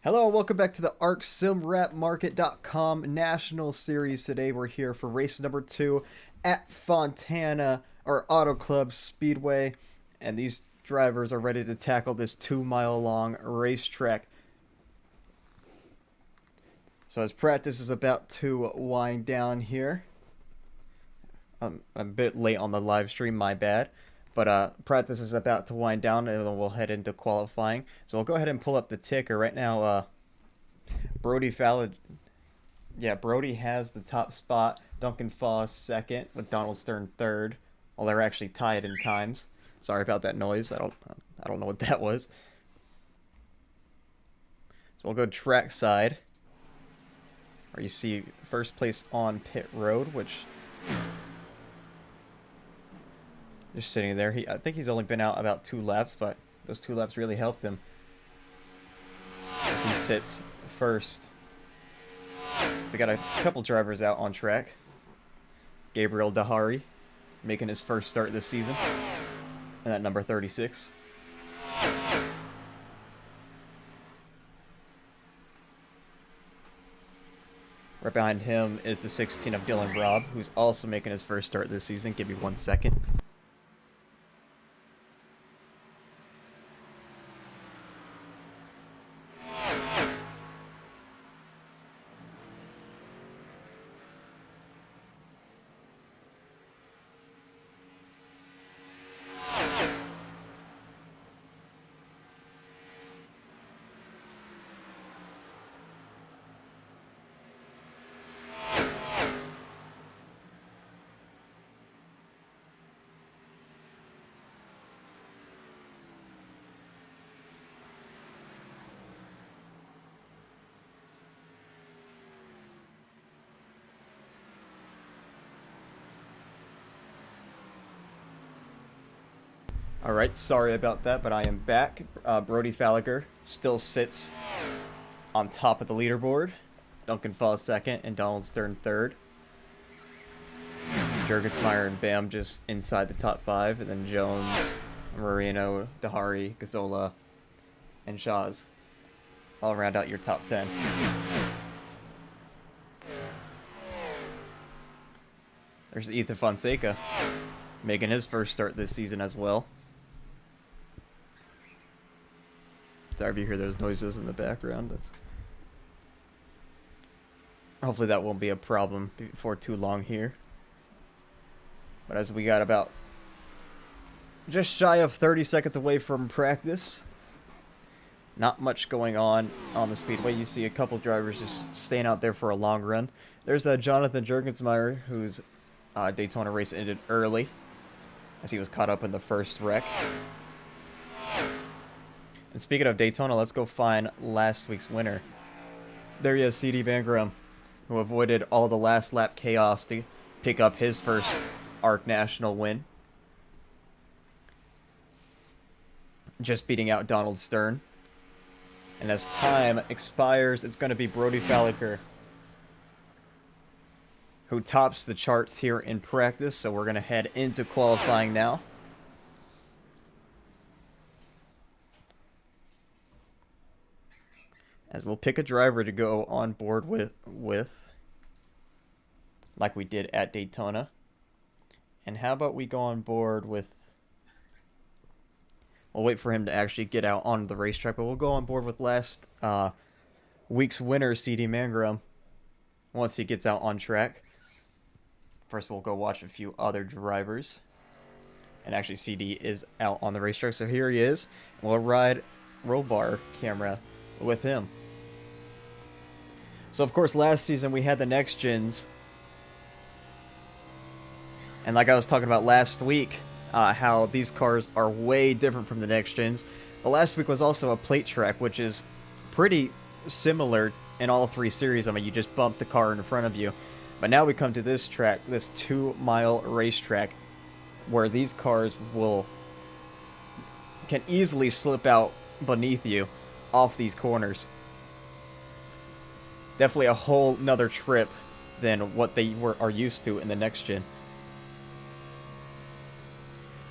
Hello, and welcome back to the ArcSimRapMarket.com National Series. Today we're here for race number 2 at Fontana, or Auto Club Speedway, and these drivers are ready to tackle this 2-mile long racetrack. So as practice is about to wind down here, I'm a bit late on the live stream, my bad. But practice is about to wind down, and then we'll head into qualifying. So we'll go ahead and pull up the ticker right now. Brody Fallon, yeah, Brody has the top spot. Duncan Foss second, with Donald Stern third. Well, they're actually tied in times. Sorry about that noise. I don't know what that was. So we'll go track side, where you see first place on pit road, which just sitting there. I think he's only been out about 2 laps, but those 2 laps really helped him as he sits first. We got a couple drivers out on track. Gabriel Dahari making his first start this season, and at number 36. Right behind him is the 16 of Dylan Robb, who's also making his first start this season. Give me 1 second. Alright, sorry about that, but I am back. Brody Fallon still sits on top of the leaderboard. Duncan Foss second and Donald Stern third. Jurgensmeyer and Bam just inside the top 5, and then Jones, Marino, Dahari, Gazzola, and Shaw's all round out your top 10. There's Ethan Fonseca making his first start this season as well. Sorry if you hear those noises in the background. Hopefully that won't be a problem before too long here. But as we got about just shy of 30 seconds away from practice, not much going on the speedway. You see a couple drivers just staying out there for a long run. There's Jonathan Jurgensmeyer, whose Daytona race ended early, as he was caught up in the first wreck. And speaking of Daytona, let's go find last week's winner. There he is, CD Bangram, who avoided all the last lap chaos to pick up his first ARC National win. Just beating out Donald Stern. And as time expires, it's going to be Brody Fallon who tops the charts here in practice. So we're going to head into qualifying now. As we'll pick a driver to go on board with like we did at Daytona. And how about we go on board with... We'll wait for him to actually get out on the racetrack, but we'll go on board with last week's winner, CD Bangram, once he gets out on track. First, we'll go watch a few other drivers. And actually, CD is out on the racetrack, so here he is. We'll ride roll bar camera with him. So of course last season we had the next gens, and like I was talking about last week, how these cars are way different from the next gens. But last week was also a plate track, which is pretty similar in all 3 series. I mean, you just bump the car in front of you. But now we come to this track, this 2-mile racetrack, where these cars can easily slip out beneath you off these corners. Definitely a whole nother trip than what they are used to in the next gen.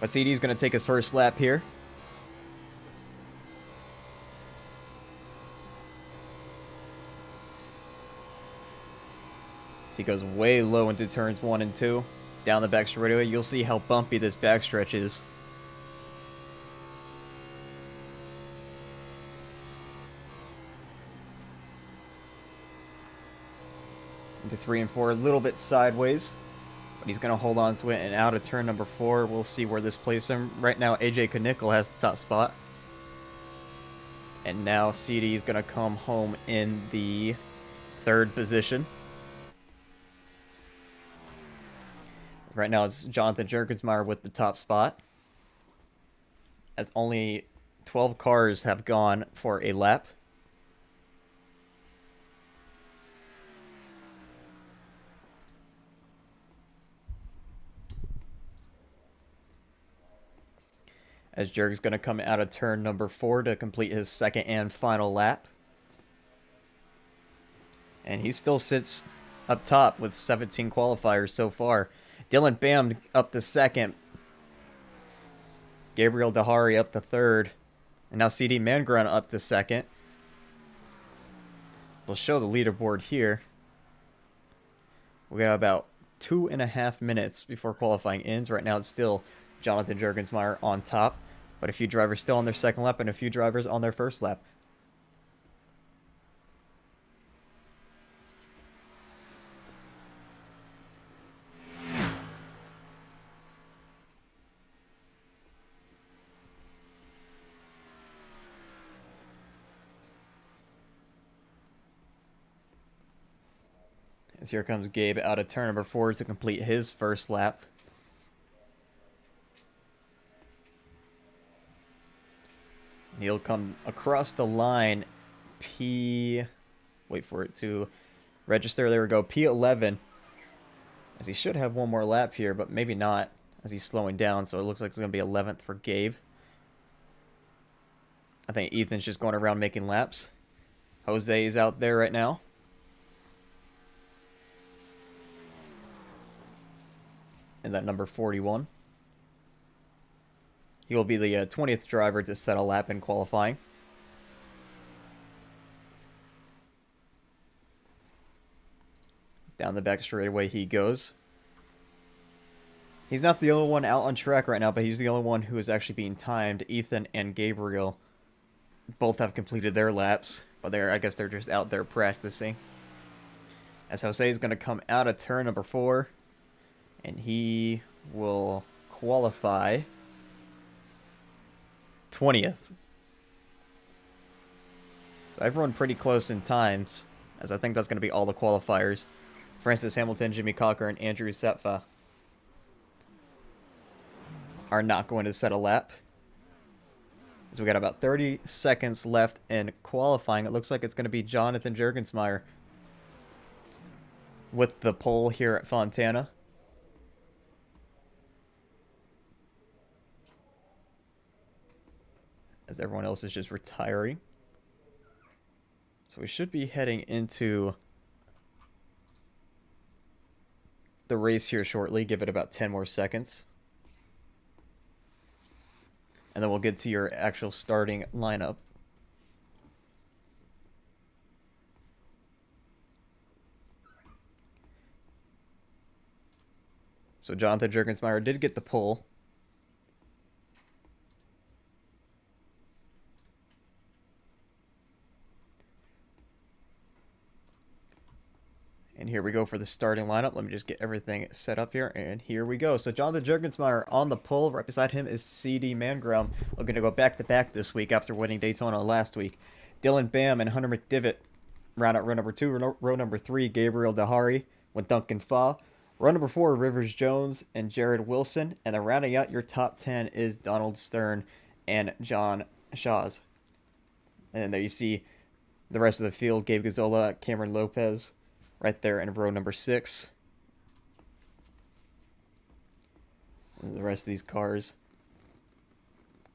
But CD's going to take his first lap here. he goes way low into turns 1 and 2. Down the back straightaway, you'll see how bumpy this backstretch is. Into 3 and 4, a little bit sideways. But he's going to hold on to it, and out of turn number 4, we'll see where this places him. Right now, AJ Knickel has the top spot. And now CD is going to come home in the 3rd position. Right now, it's Jonathan Jergensmeyer with the top spot, as only 12 cars have gone for a lap. As Jerg's going to come out of turn number 4 to complete his 2nd and final lap. And he still sits up top with 17 qualifiers so far. Dylan Bam up to 2nd. Gabriel Dahari up to 3rd. And now CD Mangron up to 2nd. We'll show the leaderboard here. We got about 2.5 minutes before qualifying ends. Right now it's still Jonathan Jergensmeyer on top. But a few drivers still on their 2nd lap and a few drivers on their 1st lap. As here comes Gabe out of turn number 4 to complete his 1st lap. He'll come across the line, wait for it to register, there we go, P11, as he should have one more lap here, but maybe not, as he's slowing down, so it looks like it's going to be 11th for Gabe. I think Ethan's just going around making laps. Jose is out there right now. And that number 41. He will be the 20th driver to set a lap in qualifying. Down the back straightaway he goes. He's not the only one out on track right now, but he's the only one who is actually being timed. Ethan and Gabriel both have completed their laps, but I guess they're just out there practicing. As Jose is going to come out of turn number 4, and he will qualify 20th. So everyone pretty close in times, as I think that's going to be all the qualifiers. Francis Hamilton, Jimmy Cocker, and Andrew Sepfa are not going to set a lap. So we got about 30 seconds left in qualifying. It looks like it's going to be Jonathan Jergensmeyer with the pole here at Fontana. As everyone else is just retiring. So we should be heading into the race here shortly. Give it about 10 more seconds. And then we'll get to your actual starting lineup. So Jonathan Jergensmeyer did get the pole. And here we go for the starting lineup. Let me just get everything set up here. And here we go. So Jonathan Jergensmeyer on the pole. Right beside him is CD Mangrum, looking to go back-to-back this week after winning Daytona last week. Dylan Bam and Hunter McDivitt round out row number 2. Row number 3, Gabriel Dahari with Duncan Fa. Row number 4, Rivers Jones and Jared Wilson. And then rounding out your top 10 is Donald Stern and John Shaws. And then there you see the rest of the field. Gabe Gazzola, Cameron Lopez, right there in row number 6. And the rest of these cars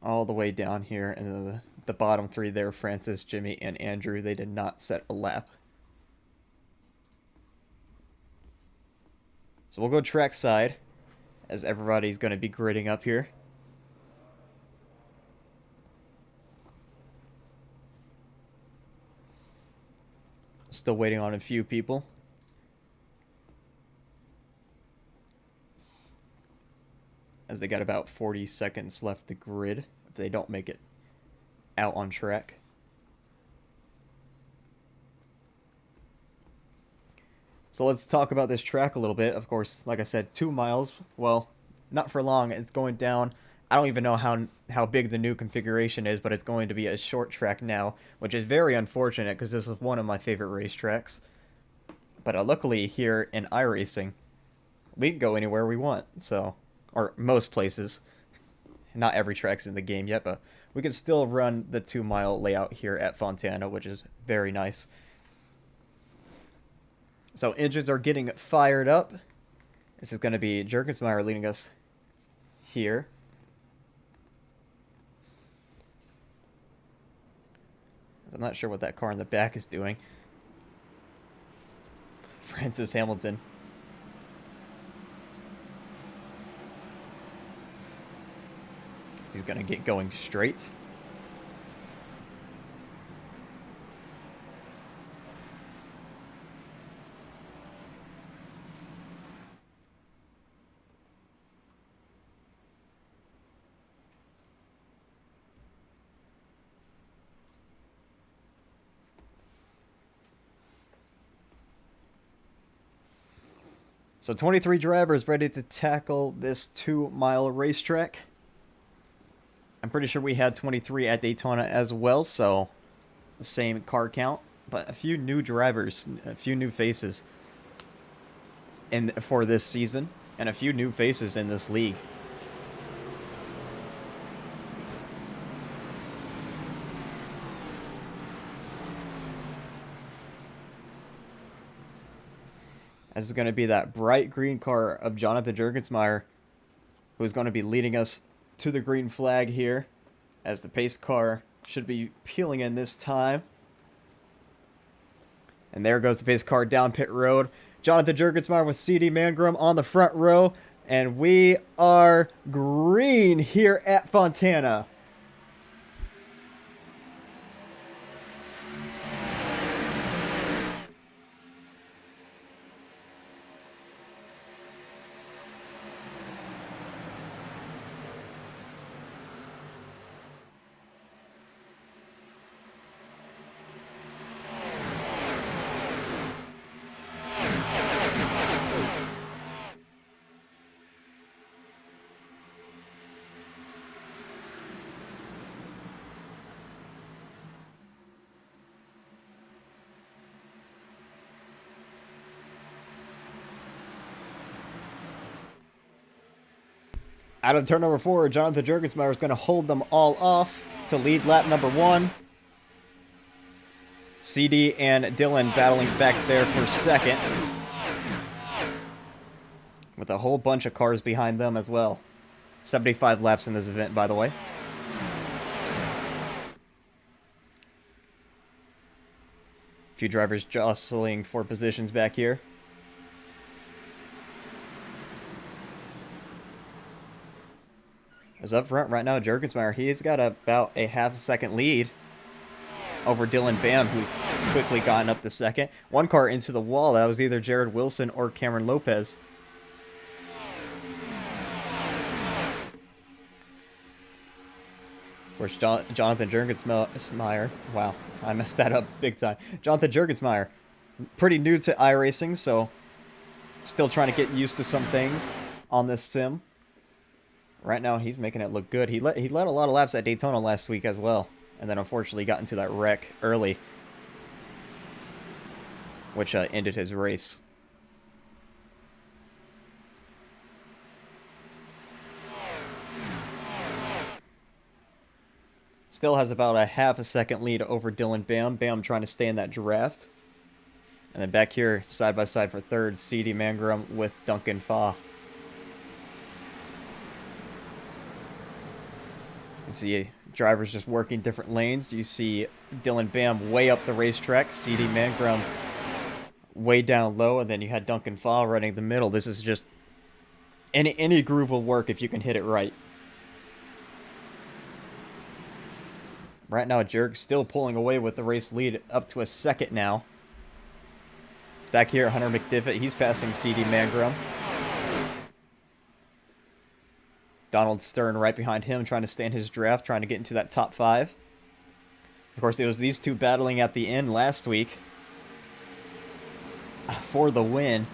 all the way down here. And then the bottom 3 there, Francis, Jimmy, and Andrew, they did not set a lap. So we'll go trackside, as everybody's going to be gridding up here. Still waiting on a few people. as they got about 40 seconds left the grid if they don't make it out on track. So let's talk about this track a little bit. Of course, like I said, 2 miles. Well, not for long. It's going down. I don't even know how big the new configuration is, but it's going to be a short track now, which is very unfortunate because this is one of my favorite racetracks. But luckily here in iRacing, we can go anywhere we want. So, or most places. Not every track's in the game yet, but we can still run the 2-mile layout here at Fontana, which is very nice. So engines are getting fired up. This is going to be Jergensmeyer leading us here. I'm not sure what that car in the back is doing. Francis Hamilton. He's going to get going straight. So 23 drivers ready to tackle this 2-mile racetrack. I'm pretty sure we had 23 at Daytona as well, so the same car count. But a few new drivers, a few new faces for this season, and a few new faces in this league. This is going to be that bright green car of Jonathan Jergensmeyer, who's going to be leading us to the green flag here, as the pace car should be peeling in this time. And there goes the pace car down pit road. Jonathan Jergensmeyer with CD Mangrum on the front row, and we are green here at Fontana. Out of turn number 4, Jonathan Jergensmeyer is going to hold them all off to lead lap number 1. CD and Dylan battling back there for second, with a whole bunch of cars behind them as well. 75 laps in this event, by the way. A few drivers jostling for positions back here. As up front right now, Jergensmeyer, he's got about a half-second lead over Dylan Bam, who's quickly gotten up to second. One car into the wall. That was either Jared Wilson or Cameron Lopez. Of course, Jonathan Jergensmeyer. Wow, I messed that up big time. Jonathan Jergensmeyer, pretty new to iRacing, so still trying to get used to some things on this sim. Right now, he's making it look good. He led a lot of laps at Daytona last week as well, and then unfortunately got into that wreck early, which ended his race. Still has about a half-a-second lead over Dylan Bam. Bam trying to stay in that draft. And then back here, side by side for third, CD Mangrum with Duncan Fa. You see drivers just working different lanes. You see Dylan Bam way up the racetrack, CD Mangrum way down low, and then you had Duncan Fa running the middle. This is just any groove will work if you can hit it right. Right now, Jerg still pulling away with the race lead up to a second now. It's back here, Hunter McDivitt. He's passing CD Mangrum. Donald Stern right behind him, trying to stay in his draft, trying to get into that top 5. Of course, it was these two battling at the end last week for the win.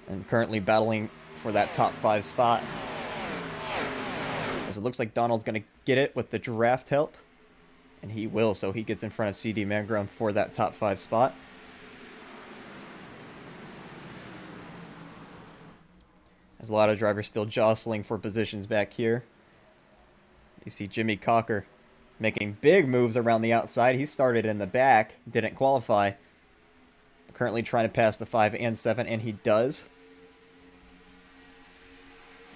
And currently battling for that top 5 spot. As it looks like Donald's going to get it with the draft help. And he will, so he gets in front of CD Mangrum for that top 5 spot. There's a lot of drivers still jostling for positions back here. You see Jimmy Cocker making big moves around the outside. He started in the back, didn't qualify. Currently trying to pass the 5 and 7, and he does.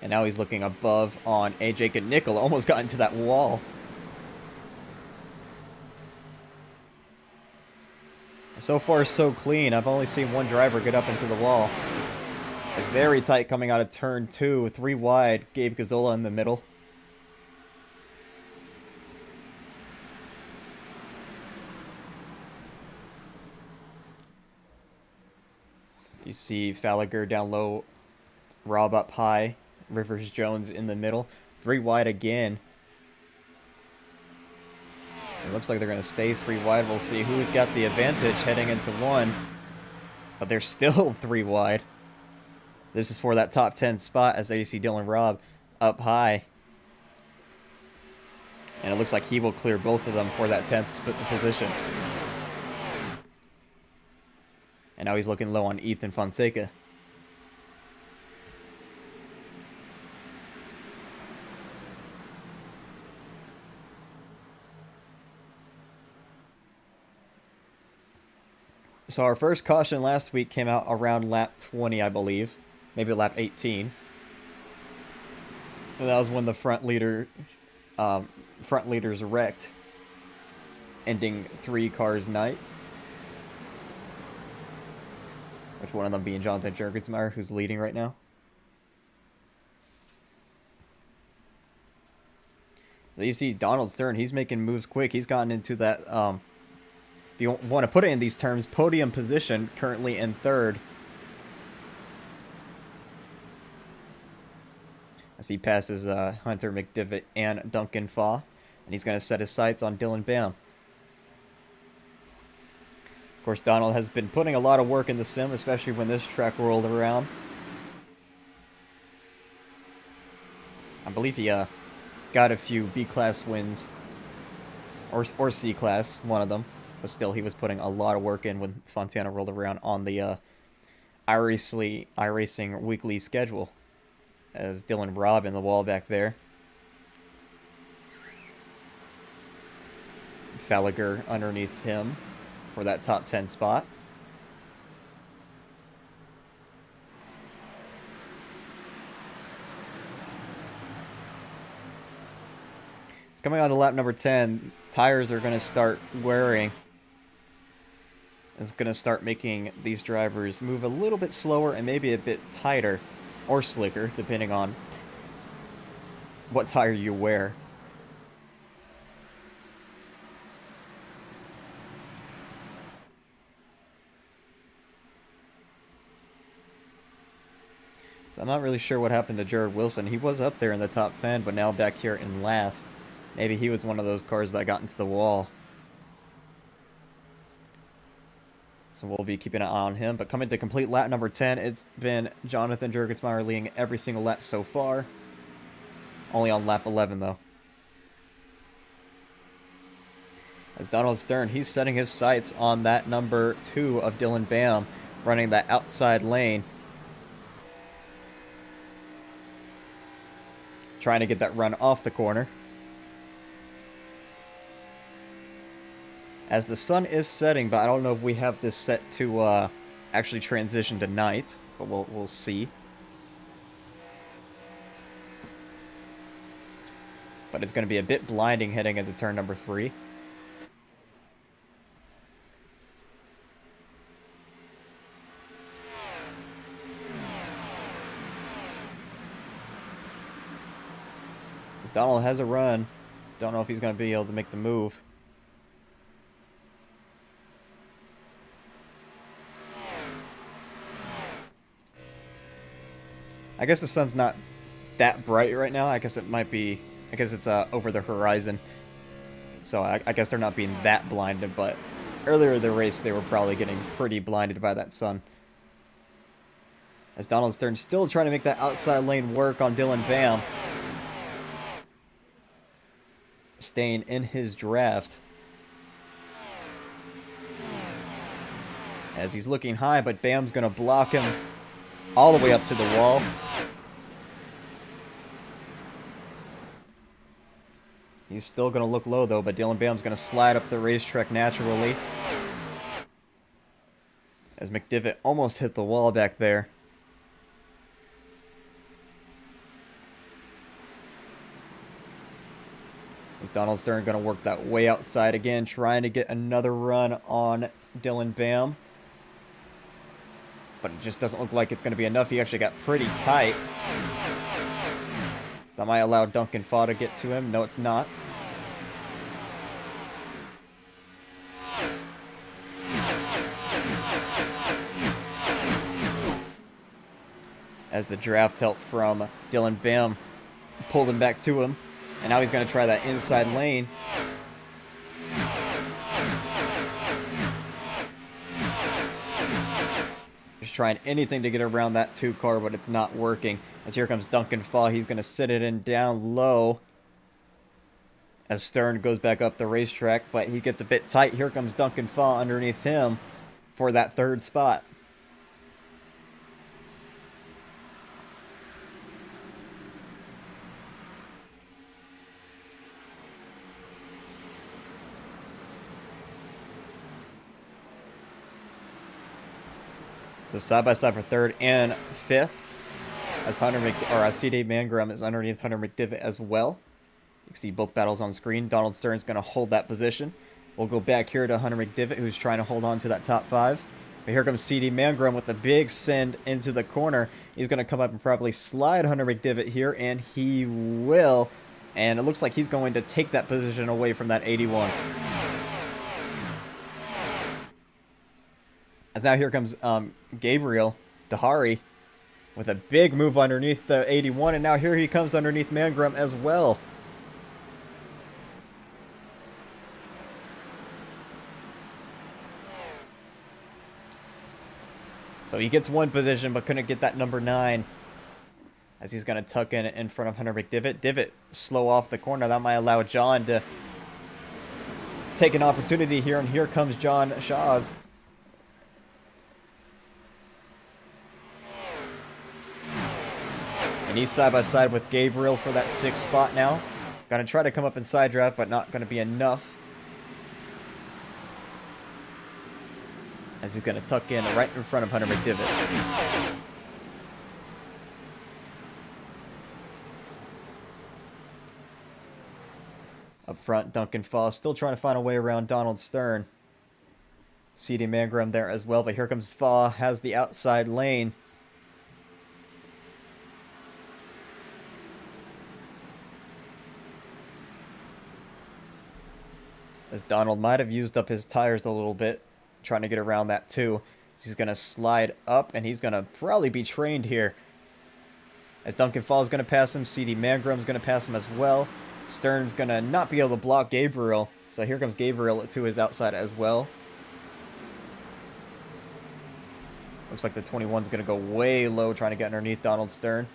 And now he's looking above on AJ Nickel. Almost got into that wall. So far, so clean. I've only seen one driver get up into the wall. It's very tight coming out of turn 2. 3 wide. Gabe Gazzola in the middle. You see Falliger down low. Rob up high. Rivers Jones in the middle. 3 wide again. It looks like they're going to stay 3 wide. We'll see who's got the advantage heading into 1. But they're still 3 wide. This is for that top 10 spot as you see Dylan Robb up high. And it looks like he will clear both of them for that 10th position. And now he's looking low on Ethan Fonseca. So our first caution last week came out around lap 20, I believe. Maybe lap 18. And that was when the front leaders wrecked, ending 3 cars' night. Which one of them being Jonathan Jurgensmeyer, who's leading right now. So you see Donald Stern, he's making moves quick. He's gotten into that, if you want to put it in these terms, podium position, currently in 3rd. As he passes Hunter McDivitt and Duncan Faw. And he's going to set his sights on Dylan Bam. Of course, Donald has been putting a lot of work in the sim, especially when this track rolled around. I believe he got a few B-class wins. Or C-class, one of them. But still, he was putting a lot of work in when Fontana rolled around on the iRacing weekly schedule. As Dylan Robb in the wall back there. Falliger underneath him for that top 10 spot. It's coming on to lap number 10. Tires are going to start wearing. It's going to start making these drivers move a little bit slower and maybe a bit tighter or slicker, depending on what tire you wear. So I'm not really sure what happened to Jared Wilson. He was up there in the top 10, but now back here in last. Maybe he was one of those cars that got into the wall. So we'll be keeping an eye on him. But coming to complete lap number 10, it's been Jonathan Jurgensmeyer leading every single lap so far. Only on lap 11, though. As Donald Stern, he's setting his sights on that number 2 of Dylan Bam, running that outside lane. Trying to get that run off the corner. As the sun is setting, but I don't know if we have this set to actually transition to night, but we'll see. But it's going to be a bit blinding heading into turn number 3. Donald has a run. Don't know if he's going to be able to make the move. I guess the sun's not that bright right now. I guess it might be... I guess it's over the horizon. So I guess they're not being that blinded, but earlier in the race they were probably getting pretty blinded by that sun. As Donald Stern still trying to make that outside lane work on Dylan Bam. Staying in his draft. As he's looking high, but Bam's going to block him all the way up to the wall. He's still going to look low, though, but Dylan Bam's going to slide up the racetrack naturally. As McDivitt almost hit the wall back there. As Donald Stern going to work that way outside again, trying to get another run on Dylan Bam. But it just doesn't look like it's going to be enough. He actually got pretty tight. That might allow Duncan Faw to get to him. No, it's not. As the draft help from Dylan Bam pulled him back to him. And now he's going to try that inside lane. Just trying anything to get around that 2 car, but it's not working. As here comes Duncan Faw, he's going to sit it in down low. As Stern goes back up the racetrack, but he gets a bit tight. Here comes Duncan Faw underneath him for that 3rd spot. So side by side for 3rd and 5th, as CD Mangrum is underneath Hunter McDivitt as well. You can see both battles on screen. Donald Stern's going to hold that position. We'll go back here to Hunter McDivitt, who's trying to hold on to that top 5. But here comes CD Mangrum with a big send into the corner. He's going to come up and probably slide Hunter McDivitt here, and he will. And it looks like he's going to take that position away from that 81. As now here comes Gabriel Dahari with a big move underneath the 81, and now here he comes underneath Mangrum as well. So he gets 1 position, but couldn't get that number 9. As he's going to tuck in front of Hunter McDivitt. Divitt slow off the corner. That might allow John to take an opportunity here, and here comes John Shaws. And he's side by side with Gabriel for that 6th spot now. Gonna try to come up in side draft, but not gonna be enough. As he's gonna tuck in right in front of Hunter McDivitt. Up front, Duncan Faw still trying to find a way around Donald Stern. CD Mangrum there as well, but here comes Faw, has the outside lane. As Donald might have used up his tires a little bit, trying to get around that too. He's going to slide up, and he's going to probably be trained here. As Duncan Faw is going to pass him, CD Mangrum's going to pass him as well. Stern's going to not be able to block Gabriel, so here comes Gabriel to his outside as well. Looks like the 21's going to go way low, trying to get underneath Donald Stern.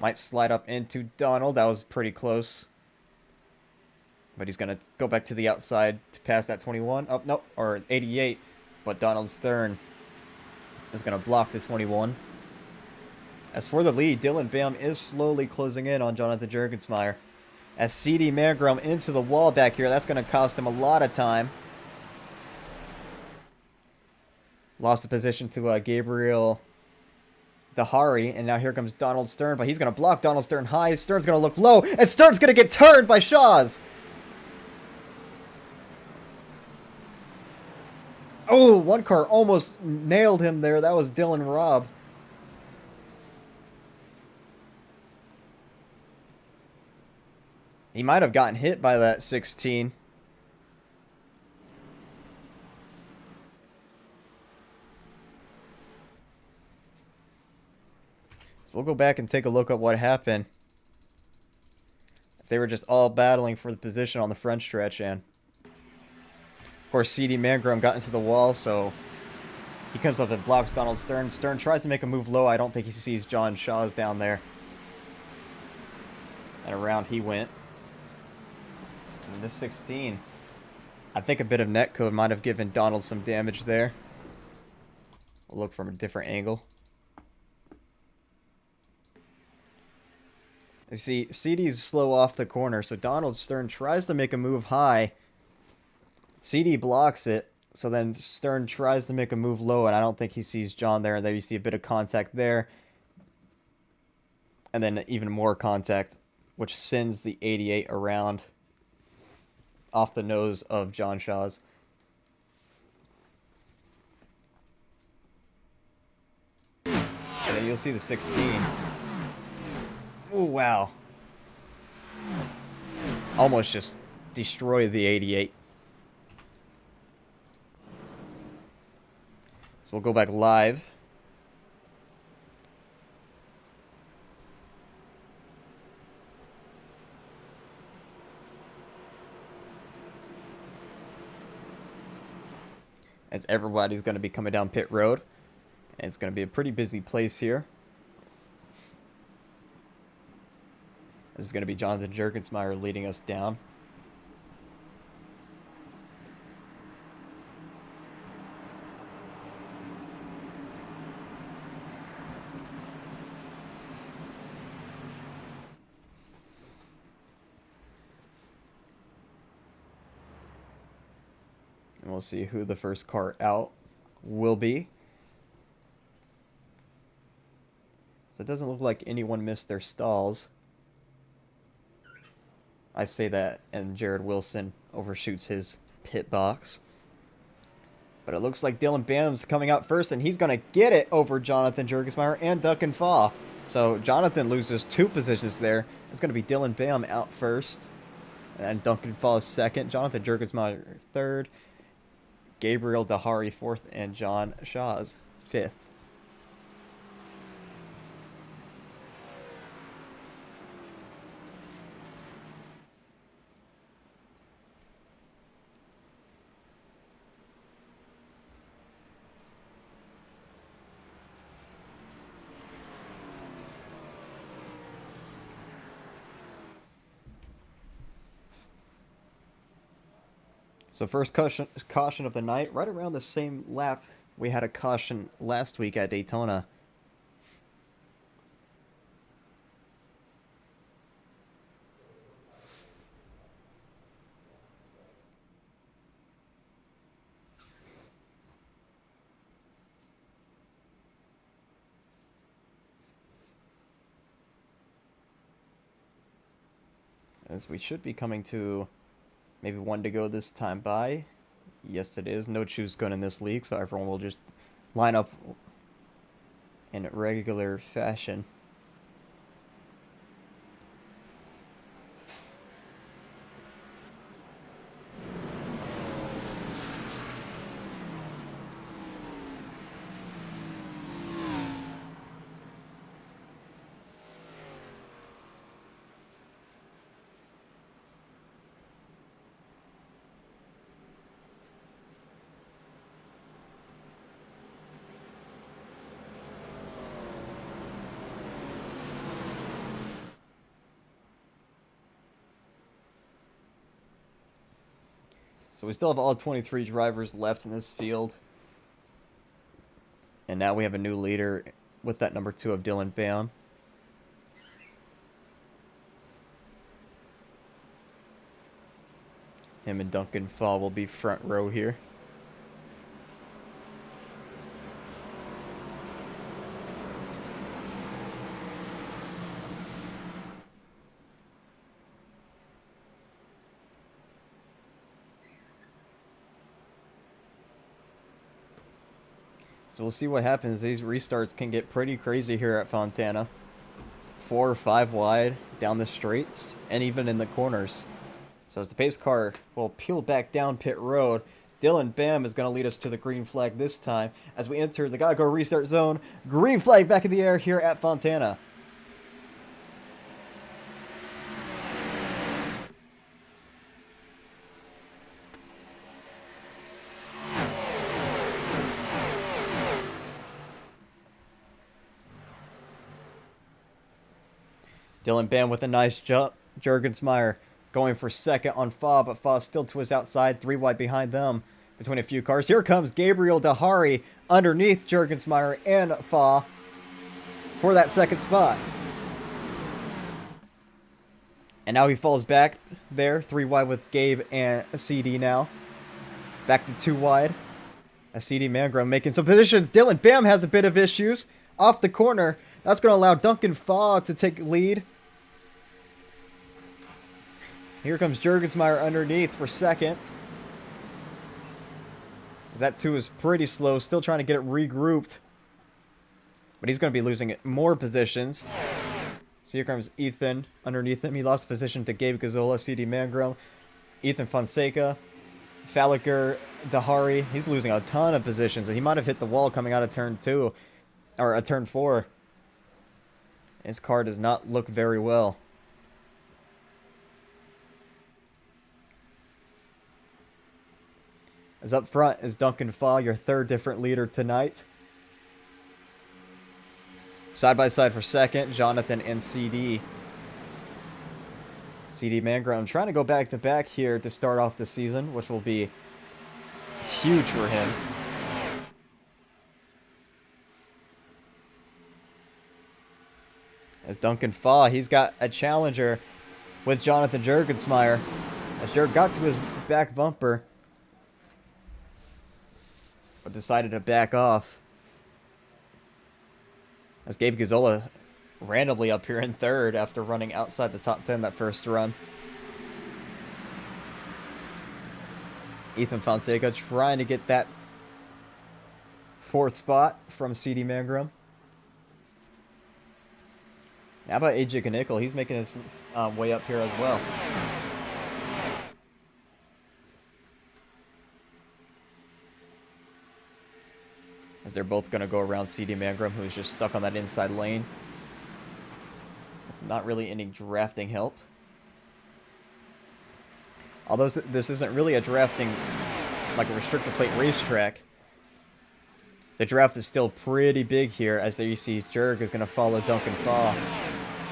Might slide up into Donald. That was pretty close. But he's going to go back to the outside to pass that 21. Oh, no, or 88. But Donald Stern is going to block the 21. As for the lead, Dylan Bam is slowly closing in on Jonathan Juergensmeyer. As CD Mangrum into the wall back here, that's going to cost him a lot of time. Lost the position to Gabriel Dahari, and now here comes Donald Stern, but he's going to block Donald Stern high. Stern's going to look low, and Stern's going to get turned by Shaws. Oh, one car almost nailed him there. That was Dylan Robb. He might have gotten hit by that 16. we'll go back and take a look at what happened. They were just all battling for the position on the front stretch, and of course CD Mangrum got into the wall, so he comes up and blocks Donald Stern. Stern tries to make a move low. I don't think he sees John Shaw's down there. And around he went. And this 16, I think a bit of netcode might have given Donald some damage there. We'll look from a different angle. You see, CD's slow off the corner, so Donald Stern tries to make a move high. CD blocks it, so then Stern tries to make a move low, and I don't think he sees John there. And there you see a bit of contact there. And then even more contact, which sends the 88 around off the nose of John Shaw's. And then you'll see the 16. Oh, wow. Almost just destroyed the 88. So we'll go back live. As everybody's going to be coming down pit road. And it's going to be a pretty busy place here. This is going to be Jonathan Jergensmeyer leading us down. And we'll see who the first car out will be. So it doesn't look like anyone missed their stalls. I say that, and Jared Wilson overshoots his pit box. But it looks like Dylan Bam's coming out first, and he's going to get it over Jonathan Jergensmeyer and Duncan Faw. So Jonathan loses 2 positions there. It's going to be Dylan Bam out first, and Duncan Faw second. Jonathan Jergensmeyer third. Gabriel Dahari fourth, and John Shaw's fifth. So first caution of the night, right around the same lap we had a caution last week at Daytona. As we should be coming to maybe 1 to go this time by. Yes, it is. No choose gun in this league, so everyone will just line up in regular fashion. So we still have all 23 drivers left in this field. And now we have a new leader with that number 2 of Dylan Bam. Him and Duncan Fall will be front row here. So we'll see what happens. These restarts can get pretty crazy here at Fontana. 4 or 5 wide down the straights and even in the corners. So as the pace car will peel back down pit road, Dylan Bam is going to lead us to the green flag this time. As we enter the gotta go restart zone, green flag back in the air here at Fontana. Dylan Bam with a nice jump. Jurgensmeyer going for second on Fa, but Fa still to his outside, 3 wide behind them between a few cars. Here comes Gabriel Dahari underneath Jurgensmeyer and Fa for that second spot. And now he falls back there, 3 wide with Gabe and CD now. Back to 2 wide. A CD Mangrum making some positions. Dylan Bam has a bit of issues off the corner. That's going to allow Duncan Fa to take lead. Here comes Jurgensmeyer underneath for second. That 2 is pretty slow, still trying to get it regrouped. But he's going to be losing more positions. So here comes Ethan underneath him. He lost position to Gabe Gazzola, CD Mangrum, Ethan Fonseca, Falliker, Dahari. He's losing a ton of positions. He might have hit the wall coming out of turn 2, or turn 4. His car does not look very well. As up front is Duncan Fa, your 3rd different leader tonight. Side by side for second, Jonathan and CD. CD Mangrum trying to go back to back here to start off the season, which will be huge for him. As Duncan Fa, he's got a challenger with Jonathan Jurgensmeyer. As Jurg got to his back bumper, but decided to back off. As Gabe Gazzola randomly up here in 3rd after running outside the top 10 that first run. Ethan Fonseca trying to get that 4th spot from CD Mangrum. How about AJ Knickel? He's making his way up here as well. As they're both going to go around CD Mangrum, who's just stuck on that inside lane. Not really any drafting help. Although this isn't really a drafting, like a restrictor plate racetrack, the draft is still pretty big here, as there you see Jurg is going to follow Duncan Fa.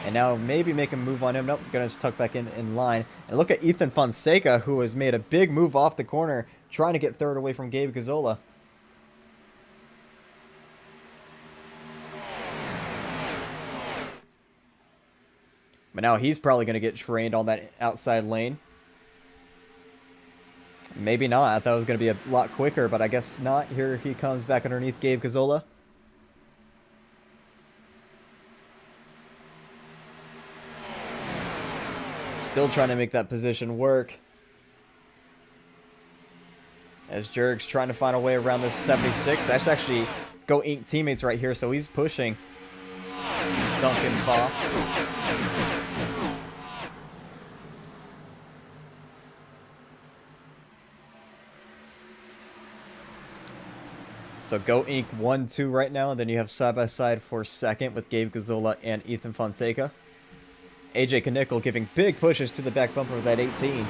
And now maybe make a move on him. Nope, going to tuck back in line. And look at Ethan Fonseca, who has made a big move off the corner, trying to get 3rd away from Gabe Gazzola. But now he's probably going to get trained on that outside lane. Maybe not. I thought it was going to be a lot quicker, but I guess not. Here he comes back underneath Gabe Gazzola. Still trying to make that position work. As Jurg's trying to find a way around this 76. That's actually Go Inc. teammates right here, so he's pushing Duncan Fa. So Go Inc. 1-2 right now, and then you have side by side for second with Gabe Gazzola and Ethan Fonseca. AJ Knickel giving big pushes to the back bumper of that 18.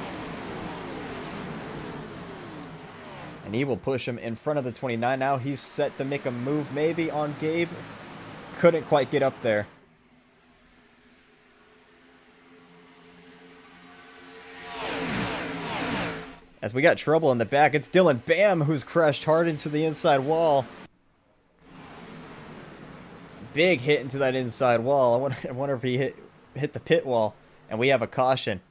And he will push him in front of the 29 now. He's set to make a move maybe on Gabe. Couldn't quite get up there. As we got trouble in the back, it's Dylan Bam who's crashed hard into the inside wall. Big hit into that inside wall. I wonder if he hit the pit wall. And we have a caution.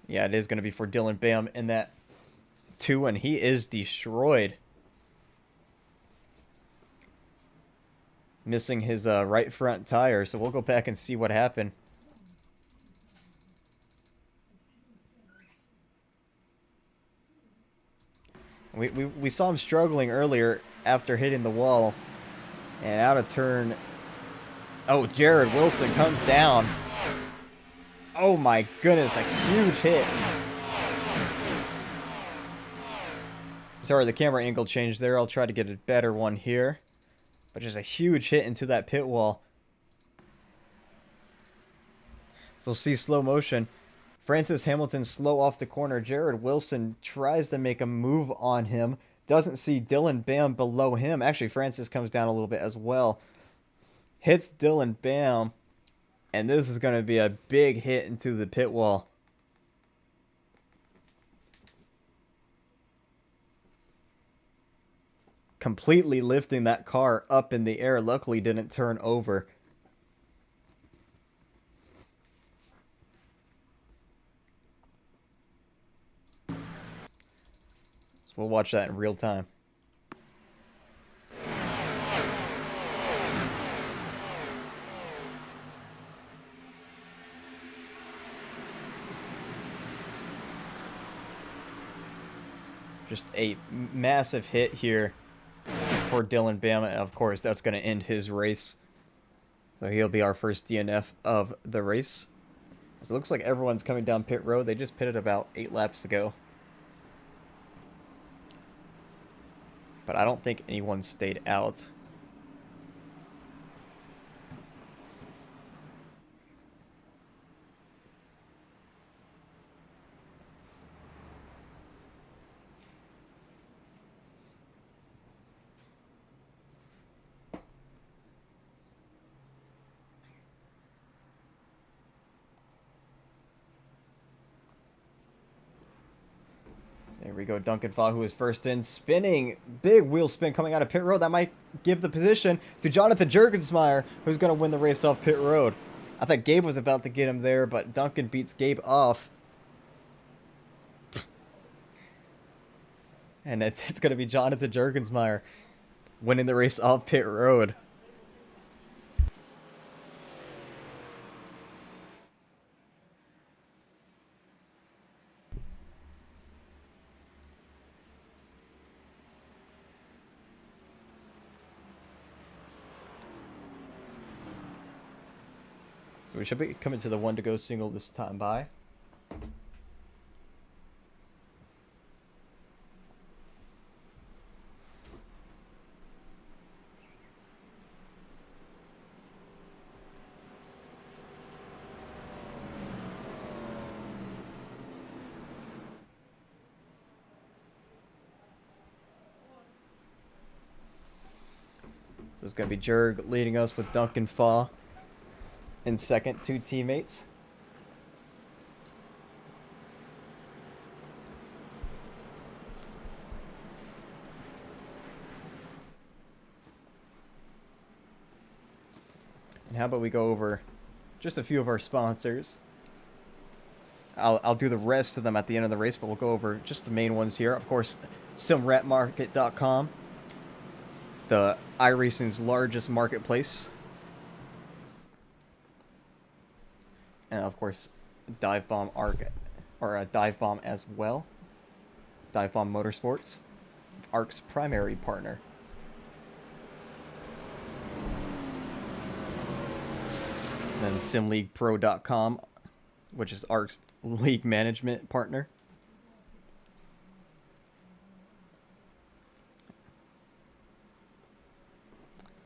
Yeah, it is going to be for Dylan Bam in that 2, and he is destroyed. Missing his right front tire, so we'll go back and see what happened. We saw him struggling earlier after hitting the wall. And out of turn... Oh, Jared Wilson comes down. Oh my goodness, a huge hit. Sorry, the camera angle changed there. I'll try to get a better one here. But just a huge hit into that pit wall. We'll see slow motion. Francis Hamilton slow off the corner. Jared Wilson tries to make a move on him. Doesn't see Dylan Bam below him. Actually, Francis comes down a little bit as well. Hits Dylan Bam. And this is going to be a big hit into the pit wall. Completely lifting that car up in the air. Luckily didn't turn over. So we'll watch that in real time. Just a massive hit here for Dylan Bam, and of course that's going to end his race. So he'll be our first DNF of the race. So it looks like everyone's coming down pit road. They just pitted about 8 laps ago. But I don't think anyone stayed out. There we go, Duncan Faw, who is first in, spinning, big wheel spin coming out of pit road. That might give the position to Jonathan Jurgensmeyer, who's going to win the race off pit road. I thought Gabe was about to get him there, but Duncan beats Gabe off. And it's going to be Jonathan Jurgensmeyer winning the race off pit road. So we should be coming to the 1 to go single this time by. So it's going to be Jurg leading us with Duncan Faw in second, 2 teammates. And how about we go over just a few of our sponsors. I'll do the rest of them at the end of the race, but we'll go over just the main ones here. Of course, SimRatMarket.com, the iRacing's largest marketplace. And of course, Dive Bomb Dive Bomb as well. Dive Bomb Motorsports, ARC's primary partner. And then SimLeaguePro.com, which is ARC's league management partner.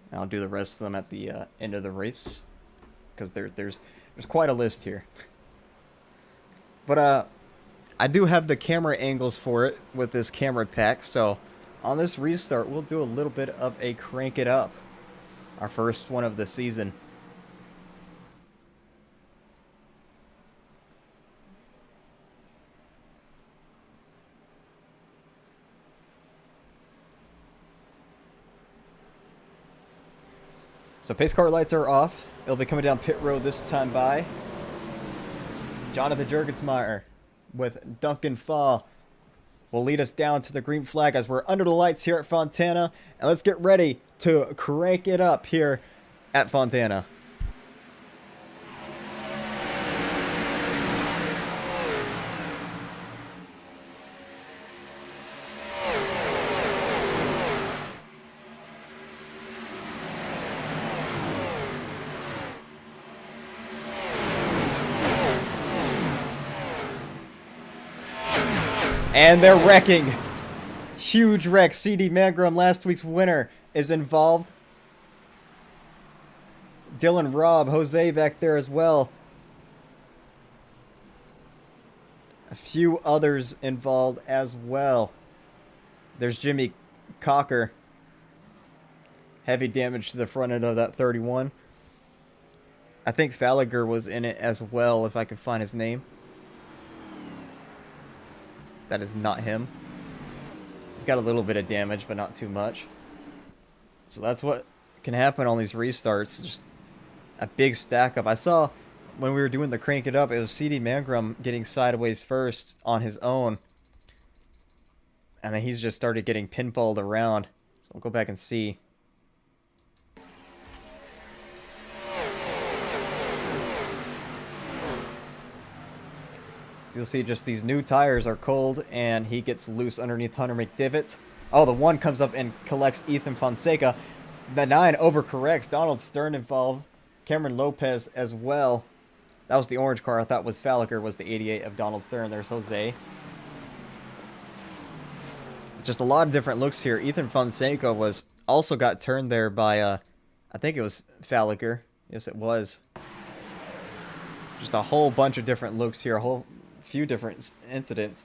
And I'll do the rest of them at the end of the race, because there's quite a list here. But I do have the camera angles for it with this camera pack, so on this restart we'll do a little bit of a crank it up, our first one of the season. So pace car lights are off. It'll be coming down pit road this time by Jonathan Jurgensmeyer with Duncan Faw will lead us down to the green flag as we're under the lights here at Fontana. And let's get ready to crank it up here at Fontana. And they're wrecking. Huge wreck. CD Mangrum, last week's winner, is involved. Dylan Robb, Jose back there as well. A few others involved as well. There's Jimmy Cocker. Heavy damage to the front end of that 31. I think Gallagher was in it as well, if I can find his name. That is not him. He's got a little bit of damage, but not too much. So that's what can happen on these restarts. Just a big stack up. I saw when we were doing the crank it up, it was CD Mangrum getting sideways first on his own. And then he's just started getting pinballed around. So we'll go back and see. You'll see just these new tires are cold, and he gets loose underneath Hunter McDivitt. Oh, the 1 comes up and collects Ethan Fonseca. The 9 overcorrects. Donald Stern involved. Cameron Lopez as well. That was the orange car I thought was Gallagher, was the 88 of Donald Stern. There's Jose. Just a lot of different looks here. Ethan Fonseca was also got turned there by, I think it was Gallagher. Yes, it was. Just a whole bunch of different looks here. A whole few different incidents.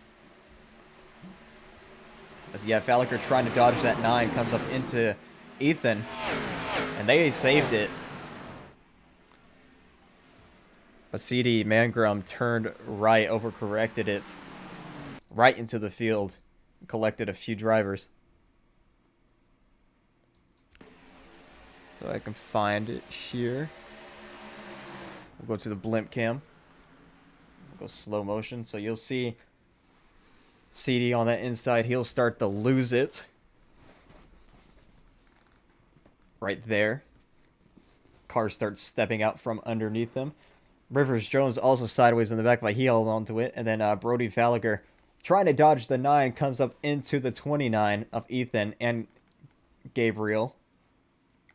As yeah, Gallagher trying to dodge that 9 comes up into Ethan, and they saved it. But CD Mangrum turned right, overcorrected it right into the field, collected a few drivers. So I can find it here. We'll go to the blimp cam. Go slow motion, so you'll see CD on that inside. He'll start to lose it right there. Car starts stepping out from underneath him. Rivers Jones also sideways in the back, but he held onto it. And then Brody Gallagher trying to dodge the 9 comes up into the 29 of Ethan and Gabriel.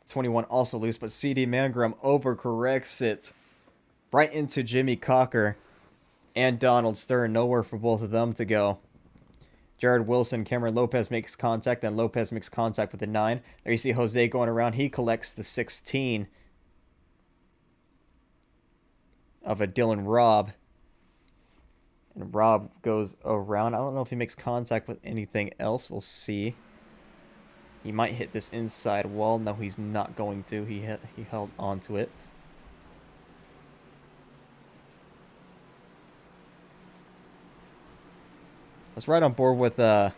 21 also loose, but CD Mangrum overcorrects it right into Jimmy Cocker and Donald Stern. Nowhere for both of them to go. Jared Wilson, Cameron Lopez makes contact, then Lopez makes contact with the 9. There you see Jose going around. He collects the 16 of a Dylan Robb. And Robb goes around. I don't know if he makes contact with anything else. We'll see. He might hit this inside wall. No, he's not going to. He held onto it. Let's ride on board with, if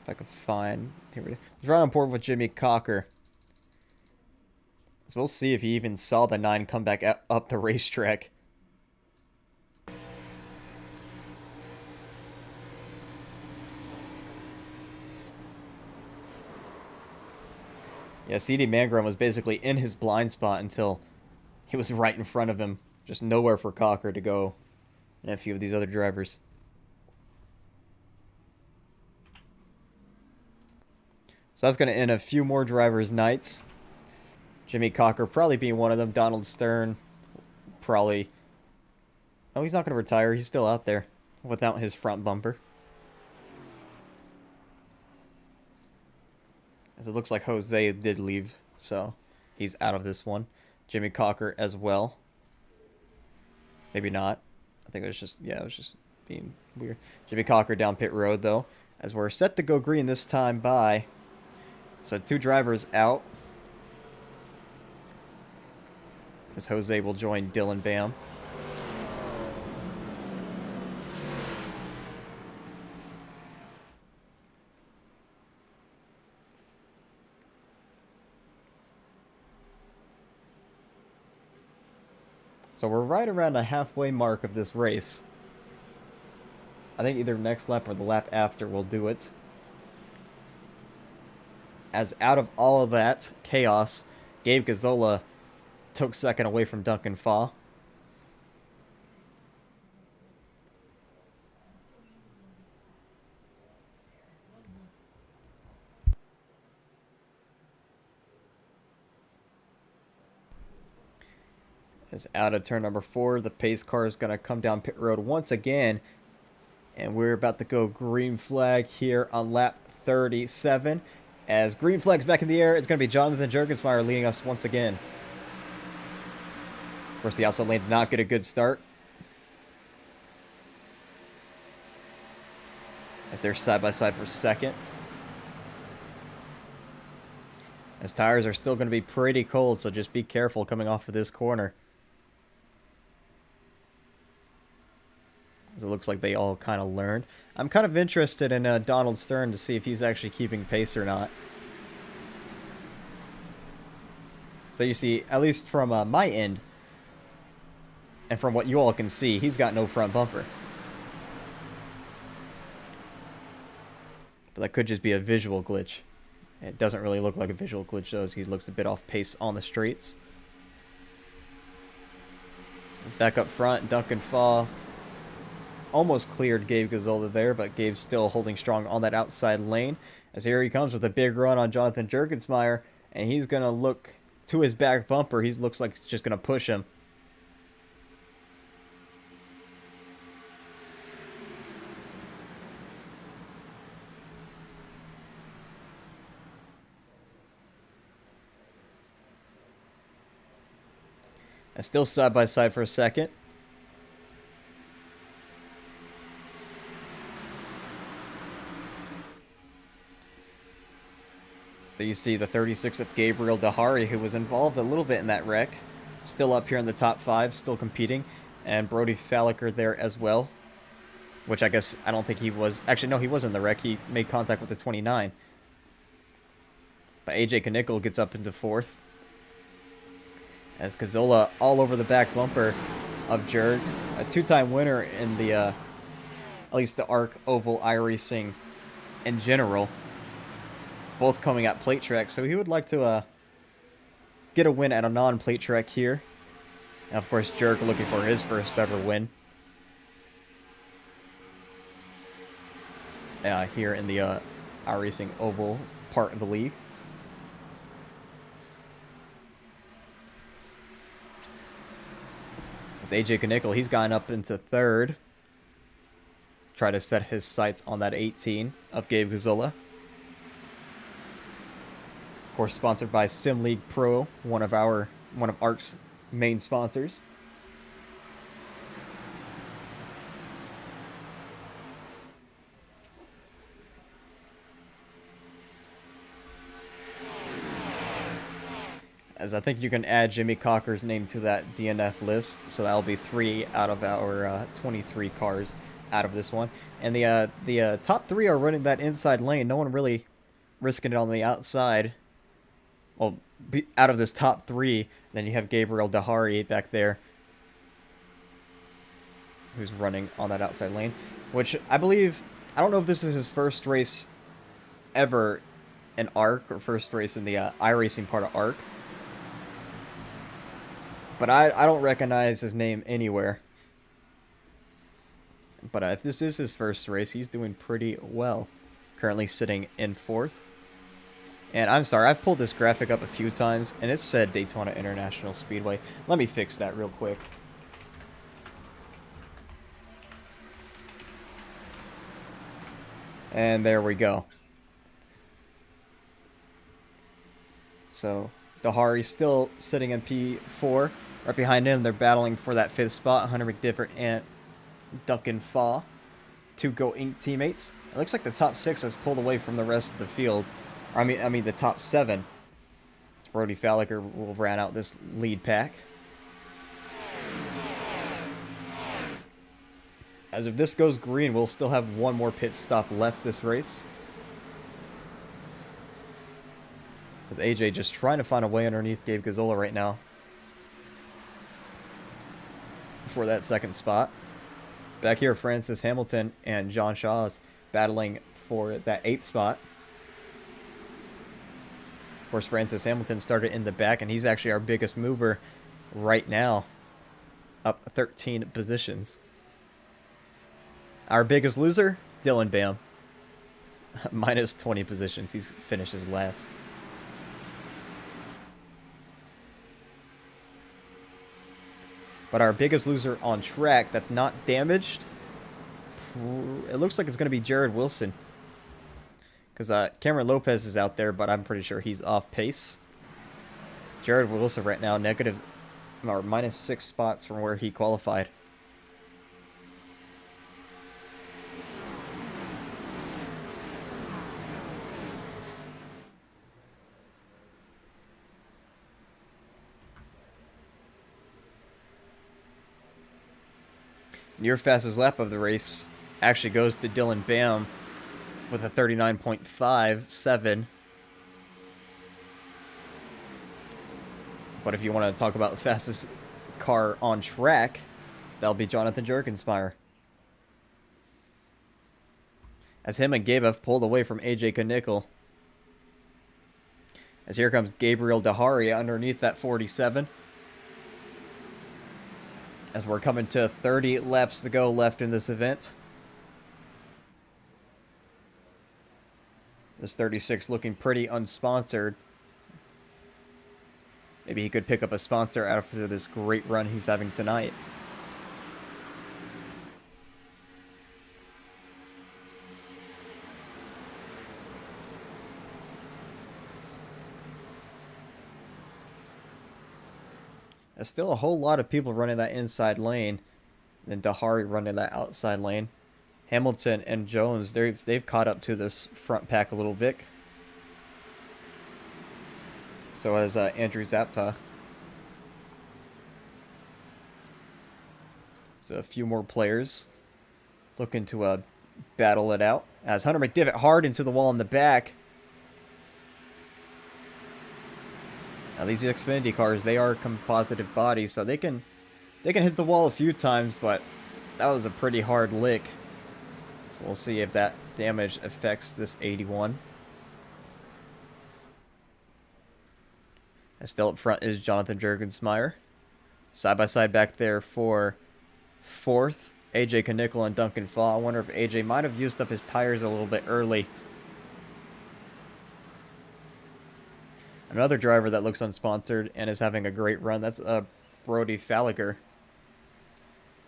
I can find, here we go. Let's ride on board with Jimmy Cocker. So we'll see if he even saw the 9 come back up the racetrack. Yeah, CD Mangrum was basically in his blind spot until he was right in front of him. Just nowhere for Cocker to go. And a few of these other drivers. So that's going to end a few more drivers' nights. Jimmy Cocker probably being one of them. Donald Stern probably... Oh, he's not going to retire. He's still out there without his front bumper. As it looks like Jose did leave, so he's out of this one. Jimmy Cocker as well. Maybe not. I think it was just, yeah, it was just being weird. Jimmy Cocker down pit road, though, as we're set to go green this time by. So 2 drivers out. As Jose will join Dylan Bam. So we're right around the halfway mark of this race. I think either next lap or the lap after will do it. As out of all of that chaos, Gabe Gazzola took second away from Duncan Faw. As out of turn number 4, the pace car is going to come down pit road once again. And we're about to go green flag here on lap 37. As green flag's back in the air, it's going to be Jonathan Juergensmeyer leading us once again. Of course, the outside lane did not get a good start. as they're side by side for second. His tires are still going to be pretty cold, so just be careful coming off of this corner. As it looks like they all kind of learned. I'm kind of interested in Donald Stern to see if he's actually keeping pace or not. So you see, at least from my end, and from what you all can see, he's got no front bumper. But that could just be a visual glitch. It doesn't really look like a visual glitch, though, as he looks a bit off pace on the straights. He's back up front. Duncan Faw almost cleared Gabe Gazzola there, but Gabe's still holding strong on that outside lane. As here he comes with a big run on Jonathan Jergensmeyer, and he's going to look to his back bumper. He looks like he's just going to push him. And still side by side for a second. So you see the 36 of Gabriel Dahari, who was involved a little bit in that wreck. Still up here in the top 5, still competing. And Brody Falliker there as well. Which I guess, I don't think he was... Actually, no, he was in the wreck. He made contact with the 29. But AJ Knickel gets up into 4th. As Gazzola all over the back bumper of Jerg. A 2-time winner in the, at least the ARC Oval iRacing in general. Both coming at plate track. So he would like to get a win at a non-plate track here. And of course, Jerg looking for his first ever win. Here in the iRacing Oval part of the league. With AJ Knickel, he's gone up into 3rd. Try to set his sights on that 18 of Gabe Gazzola. Of course, sponsored by Sim League Pro, one of ARC's main sponsors. As I think you can add Jimmy Cocker's name to that DNF list, so that'll be 3 out of our 23 cars out of this one. And the top 3 are running that inside lane. No one really risking it on the outside. Well, out of this top 3, then you have Gabriel Dahari back there, who's running on that outside lane. Which I believe, I don't know if this is his first race ever in ARC or first race in the iRacing part of ARC. But I don't recognize his name anywhere. But if this is his first race, he's doing pretty well. Currently sitting in 4th. And I'm sorry, I've pulled this graphic up a few times, and it said Daytona International Speedway. Let me fix that real quick. And there we go. So, Dahari still sitting in P4. Right behind him, they're battling for that 5th spot. Hunter McDiffert and Duncan Faw. 2 Go Inc. teammates. It looks like the top 6 has pulled away from the rest of the field. I mean the top 7. Brody Falliker will round out this lead pack. As if this goes green, we'll still have one more pit stop left this race. As AJ just trying to find a way underneath Gabe Gazzola right now for that 2nd spot. Back here, Francis Hamilton and John Shaw's battling for that 8th spot. Of course, Francis Hamilton started in the back, and he's actually our biggest mover right now. Up 13 positions. Our biggest loser, Dylan Bam. Minus 20 positions. He's finishes last. But our biggest loser on track that's not damaged, it looks like it's going to be Jared Wilson. Because Cameron Lopez is out there, but I'm pretty sure he's off pace. Jared Wilson right now, minus 6 spots from where he qualified. Near fastest lap of the race actually goes to Dylan Bam with a 39.57. But if you want to talk about the fastest car on track, that'll be Jonathan Jerkensmeyer. As him and Gabe have pulled away from AJ Knickel. As here comes Gabriel Dahari underneath that 47. As we're coming to 30 laps to go left in this event. This 36 looking pretty unsponsored. Maybe he could pick up a sponsor after this great run he's having tonight. There's still a whole lot of people running that inside lane. And Dahari running that outside lane. Hamilton and Jones, they've caught up to this front pack a little bit. So has Andrew Zapfa. So a few more players looking to battle it out. As Hunter McDivitt hard into the wall in the back. Now these Xfinity cars, they are compositive bodies, so they can hit the wall a few times, but that was a pretty hard lick. So we'll see if that damage affects this 81. And still up front is Jonathan Jergensmeyer. Side by side back there for fourth, AJ Knickel and Duncan Fall. I wonder if AJ might have used up his tires a little bit early. Another driver that looks unsponsored and is having a great run, that's Brody Falliger,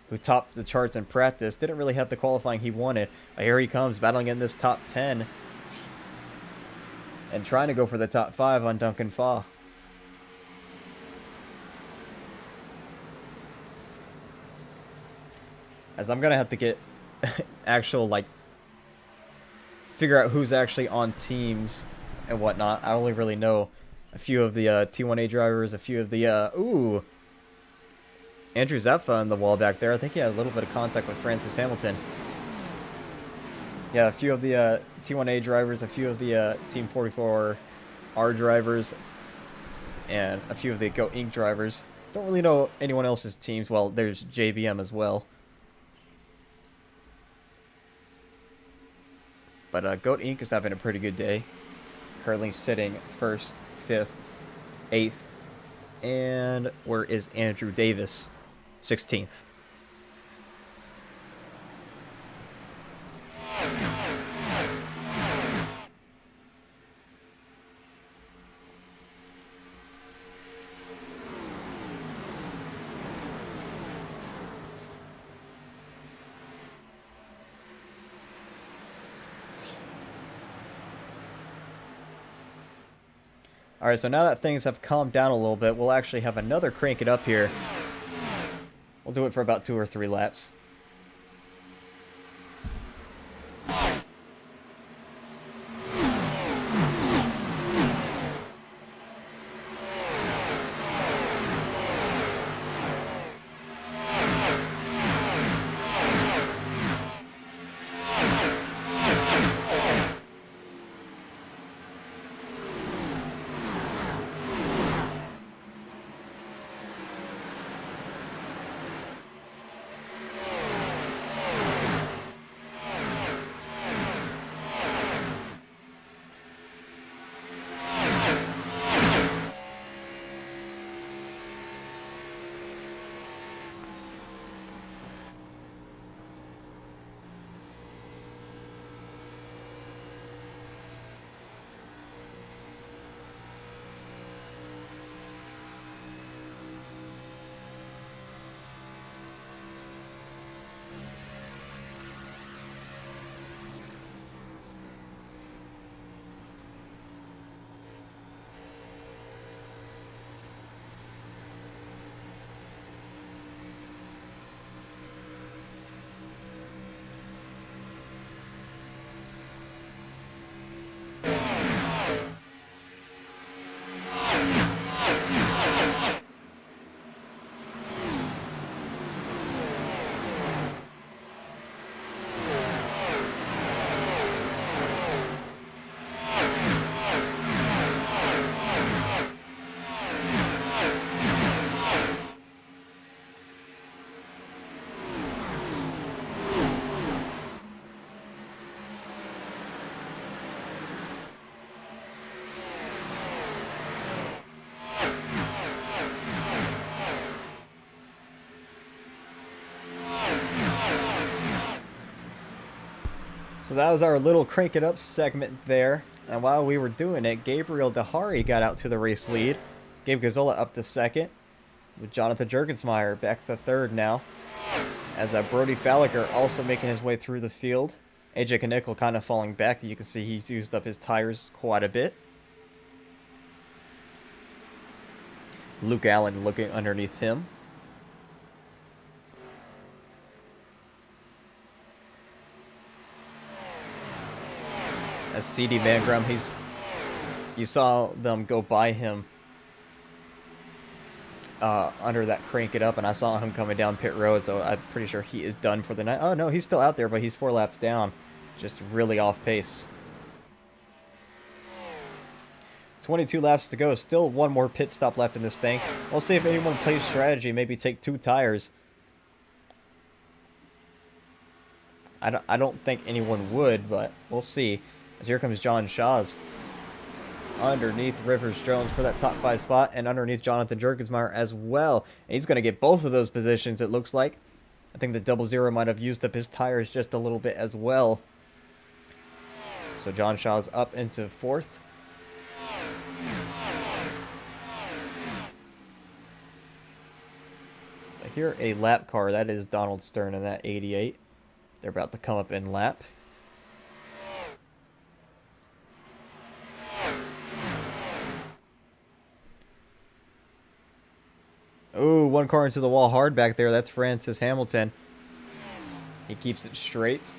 who topped the charts in practice. Didn't really have the qualifying he wanted. But here he comes, battling in this top 10. And trying to go for the top 5 on Duncan Fall. As I'm going to have to get actual, figure out who's actually on teams and whatnot. I only really know a few of the T1A drivers, a few of the, Andrew Zapfa on the wall back there. I think he had a little bit of contact with Francis Hamilton. Yeah, a few of the T1A drivers, a few of the Team 44R drivers, and a few of the Go Inc. drivers. Don't really know anyone else's teams. Well, there's JBM as well. But Goat Inc. is having a pretty good day. Currently sitting 1st, 5th, 8th. And where is Andrew Davis? 16th. Alright, so now that things have calmed down a little bit, we'll actually have another crank it up here. We'll do it for about 2 or 3 laps. So that was our little crank it up segment there. And while we were doing it, Gabriel Dahari got out to the race lead. Gabe Gazzola up to second, with Jonathan Jurgensmeyer back to third now. As Brody Falliger also making his way through the field. AJ Knickel kind of falling back. You can see he's used up his tires quite a bit. Luke Allen looking underneath him. As CD Vangram, you saw them go by him under that crank it up, and I saw him coming down pit road, so I'm pretty sure he is done for the night. Oh no, he's still out there, but he's 4 laps down. Just really off pace. 22 laps to go. Still one more pit stop left in this thing. We'll see if anyone plays strategy. Maybe take 2 tires. I don't think anyone would, but we'll see. As here comes John Shaw's underneath Rivers Jones for that top 5 spot, and underneath Jonathan Jurgensmeyer as well. And he's going to get both of those positions, it looks like. I think the 00 might have used up his tires just a little bit as well. So John Shaw's up into 4th. So here a lap car. That is Donald Stern in that 88. They're about to come up in lap. Ooh, one car into the wall hard back there. That's Francis Hamilton. He keeps it straight.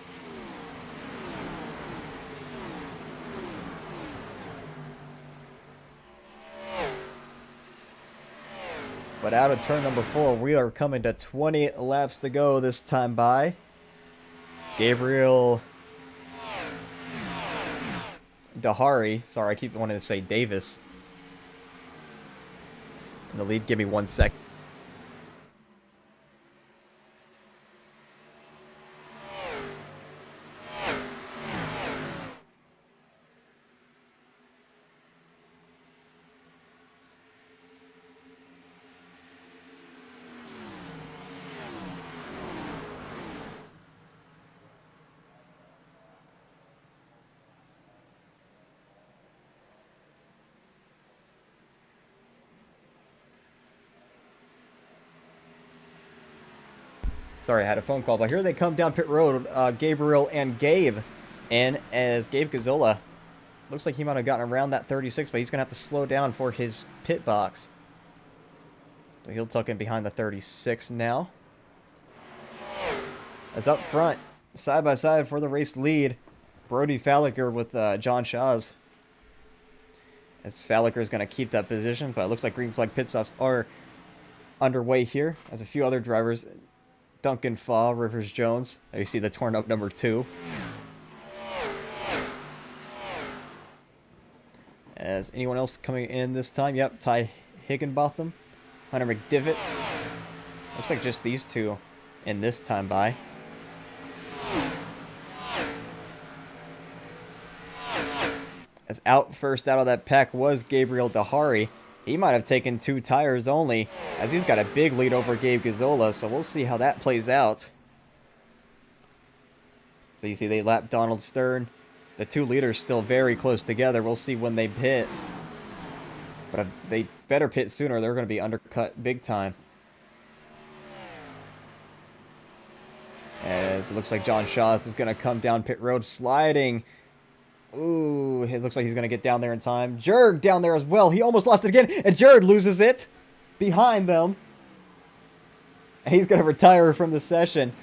But out of turn number 4, we are coming to 20 laps to go this time by. Gabriel Dahari. Sorry, I keep wanting to say Davis. In the lead, give me 1 sec. Sorry, I had a phone call, but here they come down pit road. Gabriel and Gabe. And as Gabe Gazzola, looks like he might have gotten around that 36, but he's going to have to slow down for his pit box. So he'll tuck in behind the 36 now. As up front, side by side for the race lead, Brody Falliger with John Shaw's. As Falliger is going to keep that position, but it looks like green flag pit stops are underway here. As a few other drivers, Duncan Faw, Rivers Jones. There you see the torn up number 2. As anyone else coming in this time? Yep, Ty Higginbotham, Hunter McDivitt. Looks like just these 2 in this time by. As out first out of that pack was Gabriel Dahari. He might have taken 2 tires only, as he's got a big lead over Gabe Gazzola, so we'll see how that plays out. So you see they lap Donald Stern. The 2 leaders still very close together. We'll see when they pit. But they better pit sooner. They're going to be undercut big time. As it looks like John Shaw's is going to come down pit road sliding. Ooh, it looks like he's going to get down there in time. Jurg down there as well. He almost lost it again. And Jurg loses it behind them. And he's going to retire from the session.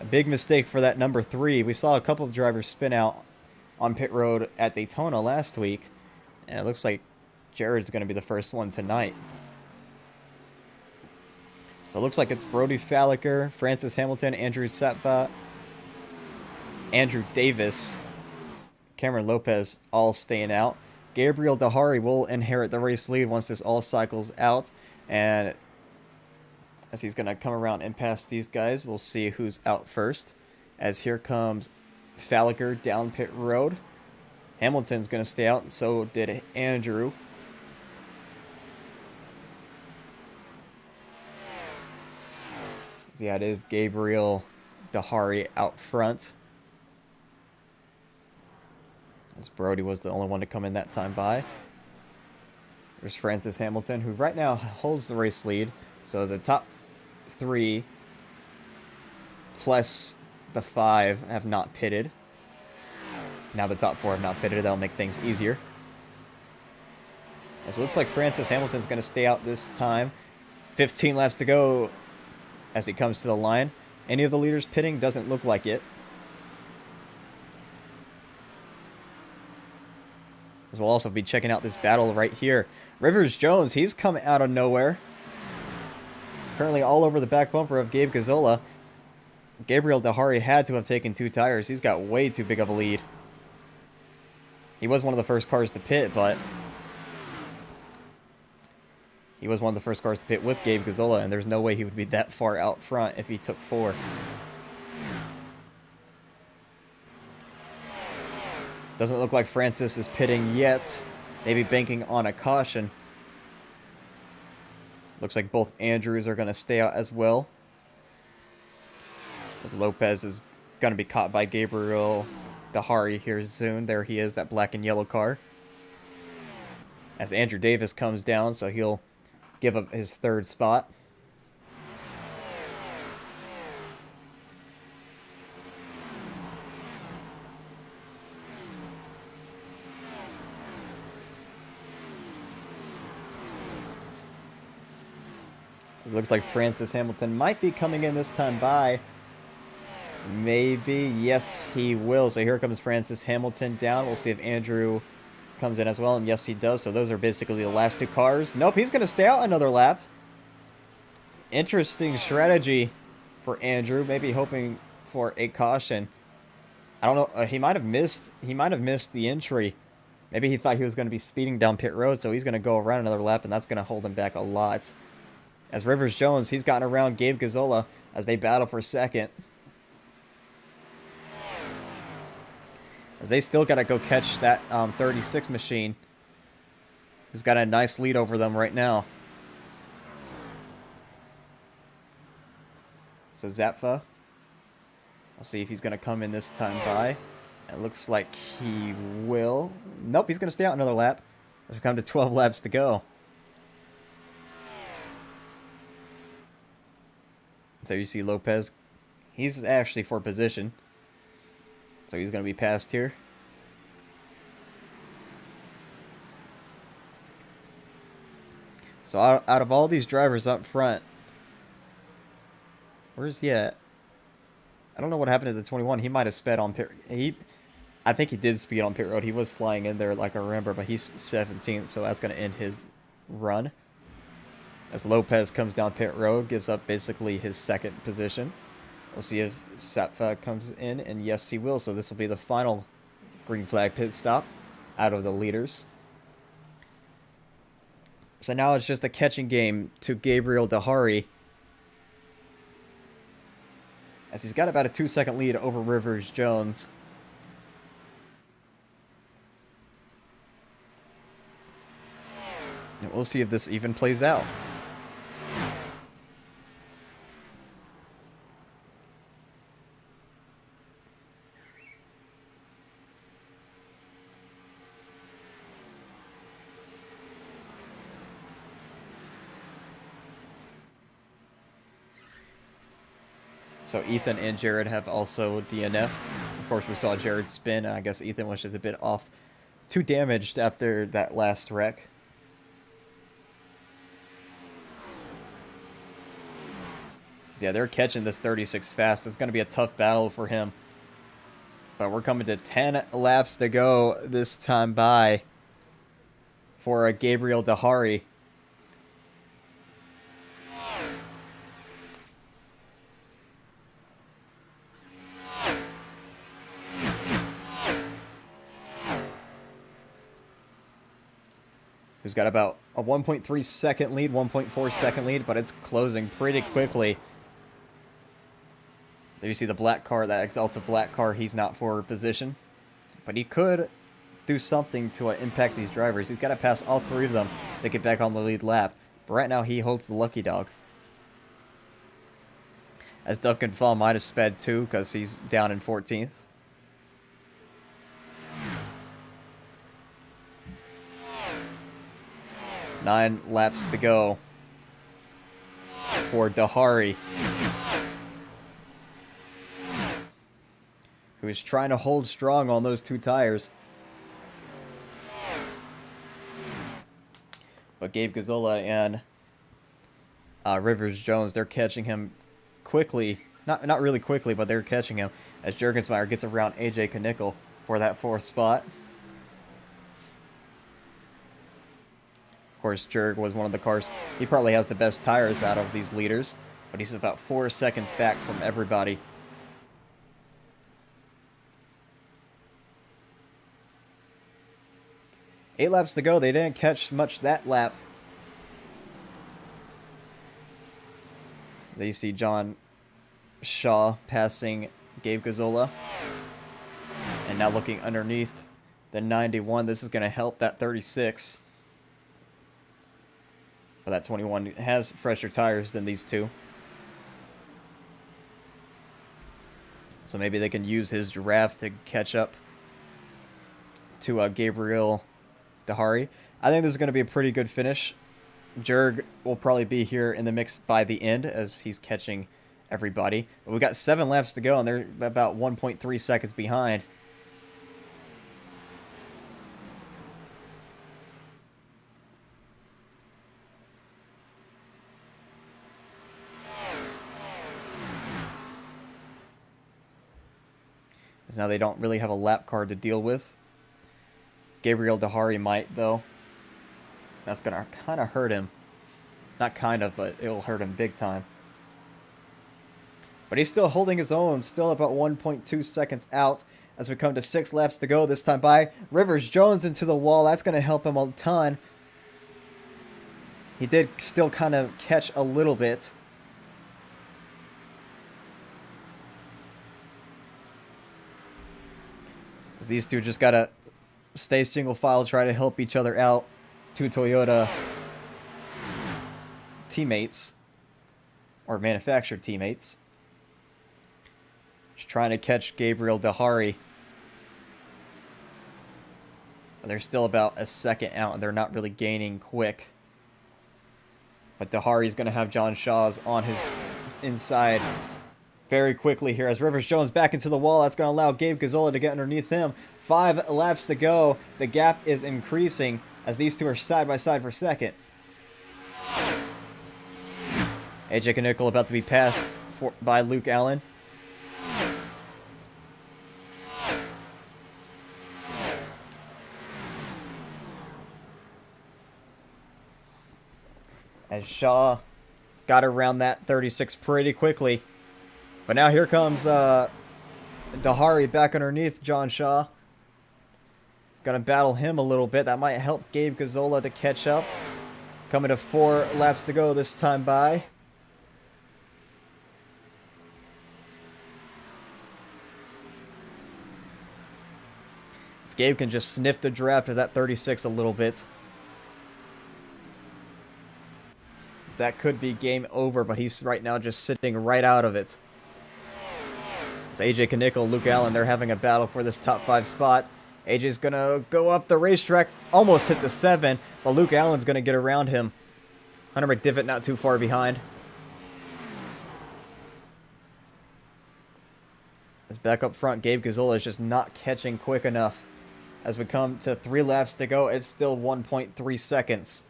A big mistake for that number 3. We saw a couple of drivers spin out on pit road at Daytona last week. And it looks like Jared's going to be the first one tonight. So it looks like it's Brody Falliger, Francis Hamilton, Andrew Satva, Andrew Davis, Cameron Lopez all staying out. Gabriel Dahari will inherit the race lead once this all cycles out. And as he's going to come around and pass these guys, we'll see who's out first. As here comes Falliger down pit road. Hamilton's going to stay out, and so did Andrew. Yeah, it is Gabriel Dahari out front. As Brody was the only one to come in that time by. There's Francis Hamilton, who right now holds the race lead. So the top 3 plus the 5 have not pitted. Now the top 4 have not pitted. That'll make things easier. As it looks like Francis Hamilton's going to stay out this time. 15 laps to go as he comes to the line. Any of the leaders pitting? Doesn't look like it. As we'll also be checking out this battle right here. Rivers Jones, he's come out of nowhere. Currently all over the back bumper of Gabe Gazzola. Gabriel Dahari had to have taken 2 tires. He's got way too big of a lead. He was one of the first cars to pit, but he was one of the first cars to pit with Gabe Gazzola, and there's no way he would be that far out front if he took 4. Doesn't look like Francis is pitting yet. Maybe banking on a caution. Looks like both Andrews are going to stay out as well. As Lopez is going to be caught by Gabriel Dahari here soon. There he is, that black and yellow car. As Andrew Davis comes down, so he'll give up his 3rd spot. It looks like Francis Hamilton might be coming in this time by. Maybe. Yes, he will. So here comes Francis Hamilton down. We'll see if Andrew comes in as well. And yes, he does. So those are basically the last 2 cars. Nope, he's going to stay out another lap. Interesting strategy for Andrew. Maybe hoping for a caution. I don't know. He might have missed the entry. Maybe he thought he was going to be speeding down pit road. So he's going to go around another lap. And that's going to hold him back a lot. As Rivers Jones, he's gotten around Gabe Gazzola as they battle for 2nd. As they still got to go catch that 36 machine, who's got a nice lead over them right now. So Zapfa, I'll see if he's going to come in this time by. It looks like he will. Nope, he's going to stay out another lap as we come to 12 laps to go. So you see Lopez, he's actually for position. So he's going to be passed here. So out of all these drivers up front, where's he at? I don't know what happened to the 21. He might have sped on pit. I think he did speed on pit road. He was flying in there like I remember, but he's 17th, so that's going to end his run. As Lopez comes down pit road, gives up basically his 2nd position. We'll see if Sapfa comes in, and yes, he will. So this will be the final green flag pit stop out of the leaders. So now it's just a catching game to Gabriel Dahari, as he's got about a 2-second lead over Rivers Jones. And we'll see if this even plays out. So Ethan and Jared have also DNF'd. Of course, we saw Jared spin, and I guess Ethan was just a bit off. Too damaged after that last wreck. Yeah, they're catching this 36 fast. It's going to be a tough battle for him. But we're coming to 10 laps to go this time by for Gabriel Dahari. Who's got about a 1.3 second lead, 1.4 second lead, but it's closing pretty quickly. There you see the black car, that Exalta black car. He's not for position, but he could do something to impact these drivers. He's got to pass all 3 of them to get back on the lead lap. But right now he holds the lucky dog. As Duncan Fall might have sped too, because he's down in 14th. Nine laps to go for Dahari, who is trying to hold strong on those two tires. But Gabe Gazzola and Rivers Jones, they're catching him quickly. Not really quickly, but they're catching him as Juergensmeyer gets around AJ Knickel for that 4th spot. Of course, Jurg was one of the cars. He probably has the best tires out of these leaders, but he's about 4 seconds back from everybody. Eight laps to go. They didn't catch much that lap. There you see John Shaw passing Gabe Gazzola. And now looking underneath the 91. This is going to help that 36. But that 21 has fresher tires than these two. So maybe they can use his draft to catch up to Gabriel Dahari. I think this is going to be a pretty good finish. Jurg will probably be here in the mix by the end as he's catching everybody. But we've got 7 laps to go, and they're about 1.3 seconds behind. Because now they don't really have a lap card to deal with. Gabriel Dahari might, though. That's going to kind of hurt him. Not kind of, but it'll hurt him big time. But he's still holding his own, still about 1.2 seconds out as we come to 6 laps to go this time by. Rivers Jones into the wall. That's going to help him a ton. He did still kind of catch a little bit. These two just got to stay single file, try to help each other out. Two Toyota teammates, or manufactured teammates. Just trying to catch Gabriel Dahari. They're still about a second out, and they're not really gaining quick. But Dahari's going to have John Shaw's on his inside very quickly here as Rivers Jones back into the wall. That's going to allow Gabe Gazzola to get underneath him. 5 laps to go. The gap is increasing as these two are side by side for second. AJ Knickel about to be passed by Luke Allen. As Shaw got around that 36 pretty quickly. But now here comes Dahari back underneath John Shaw. Gonna battle him a little bit. That might help Gabe Gazzola to catch up. Coming to 4 laps to go this time by. If Gabe can just sniff the draft of that 36 a little bit, that could be game over, but he's right now just sitting right out of it. It's AJ Knickel, Luke Allen, they're having a battle for this top 5 spot. AJ's going to go up the racetrack, almost hit the 7, but Luke Allen's going to get around him. Hunter McDivitt not too far behind. As back up front, Gabe Gazzola is just not catching quick enough. As we come to 3 laps to go, it's still 1.3 seconds.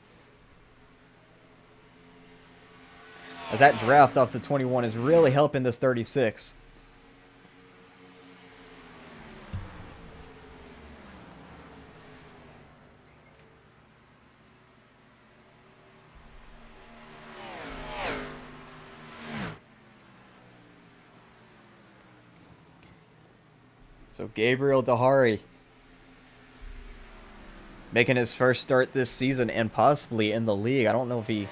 As that draft off the 21 is really helping this 36. So Gabriel Dahari making his first start this season and possibly in the league. I don't know if he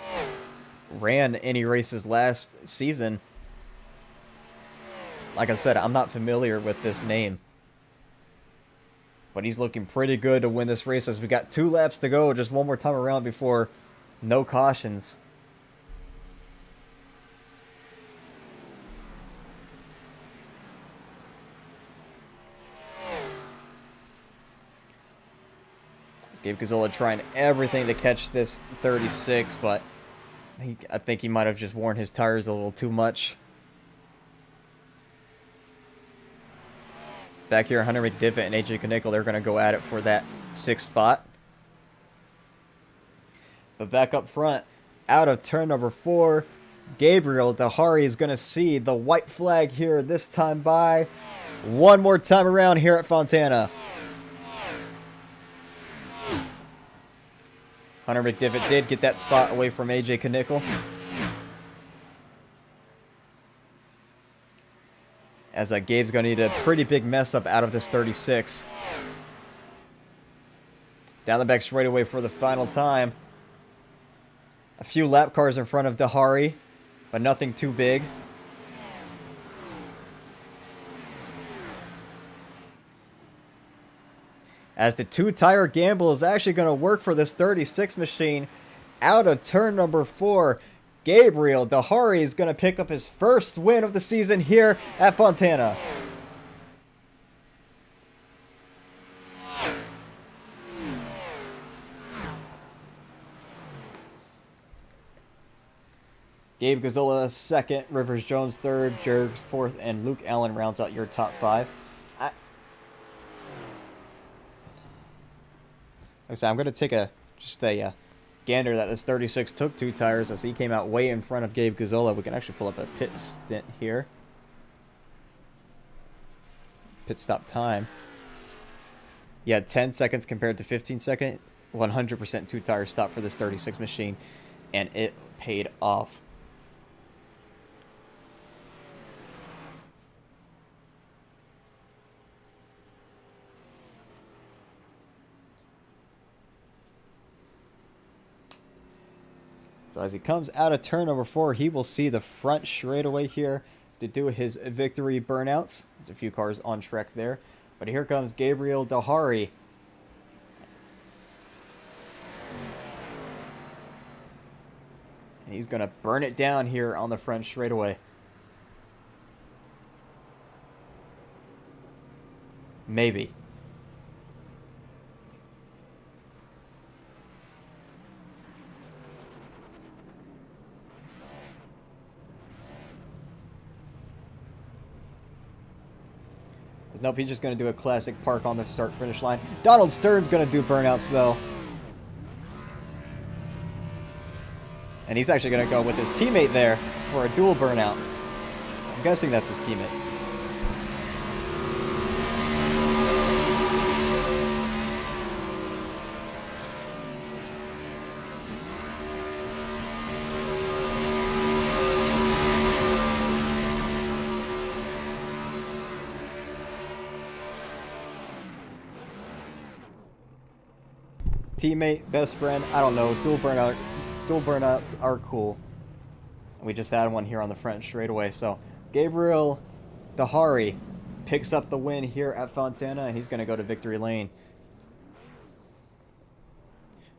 ran any races last season. Like I said, I'm not familiar with this name. But he's looking pretty good to win this race as we got 2 laps to go. Just one more time around before no cautions. Gabe Gazzola trying everything to catch this 36, but I think he might have just worn his tires a little too much. It's back here, Hunter McDivitt and AJ Knickel. They're going to go at it for that 6th spot. But back up front, out of turn number 4, Gabriel Dahari is going to see the white flag here this time by. One more time around here at Fontana. Hunter McDivitt did get that spot away from AJ Knickel. As Gabe's going to need a pretty big mess up out of this 36. Down the back straightaway for the final time. A few lap cars in front of Dahari, but nothing too big. As the 2-tire gamble is actually going to work for this 36 machine. Out of turn number 4, Gabriel Dahari is going to pick up his first win of the season here at Fontana. Gabe Gazzola 2nd, Rivers Jones 3rd, Jergs 4th, and Luke Allen rounds out your top 5. Like I said, I'm going to take just a gander that this 36 took 2 tires as he came out way in front of Gabe Gazzola. We can actually pull up a pit stint here. Pit stop time. Yeah, 10 seconds compared to 15 seconds. 100% 2-tire stop for this 36 machine, and it paid off. So as he comes out of turn number 4, he will see the front straightaway here to do his victory burnouts. There's a few cars on track there. But here comes Gabriel Dahari. And he's going to burn it down here on the front straightaway. Maybe. Nope, he's just going to do a classic park on the start-finish line. Donald Stern's going to do burnouts, though. And he's actually going to go with his teammate there for a dual burnout. I'm guessing that's his teammate. Teammate, best friend, I don't know. Dual burnouts are cool. We just had one here on the front straightaway. So Gabriel Dahari picks up the win here at Fontana, and he's going to go to victory lane.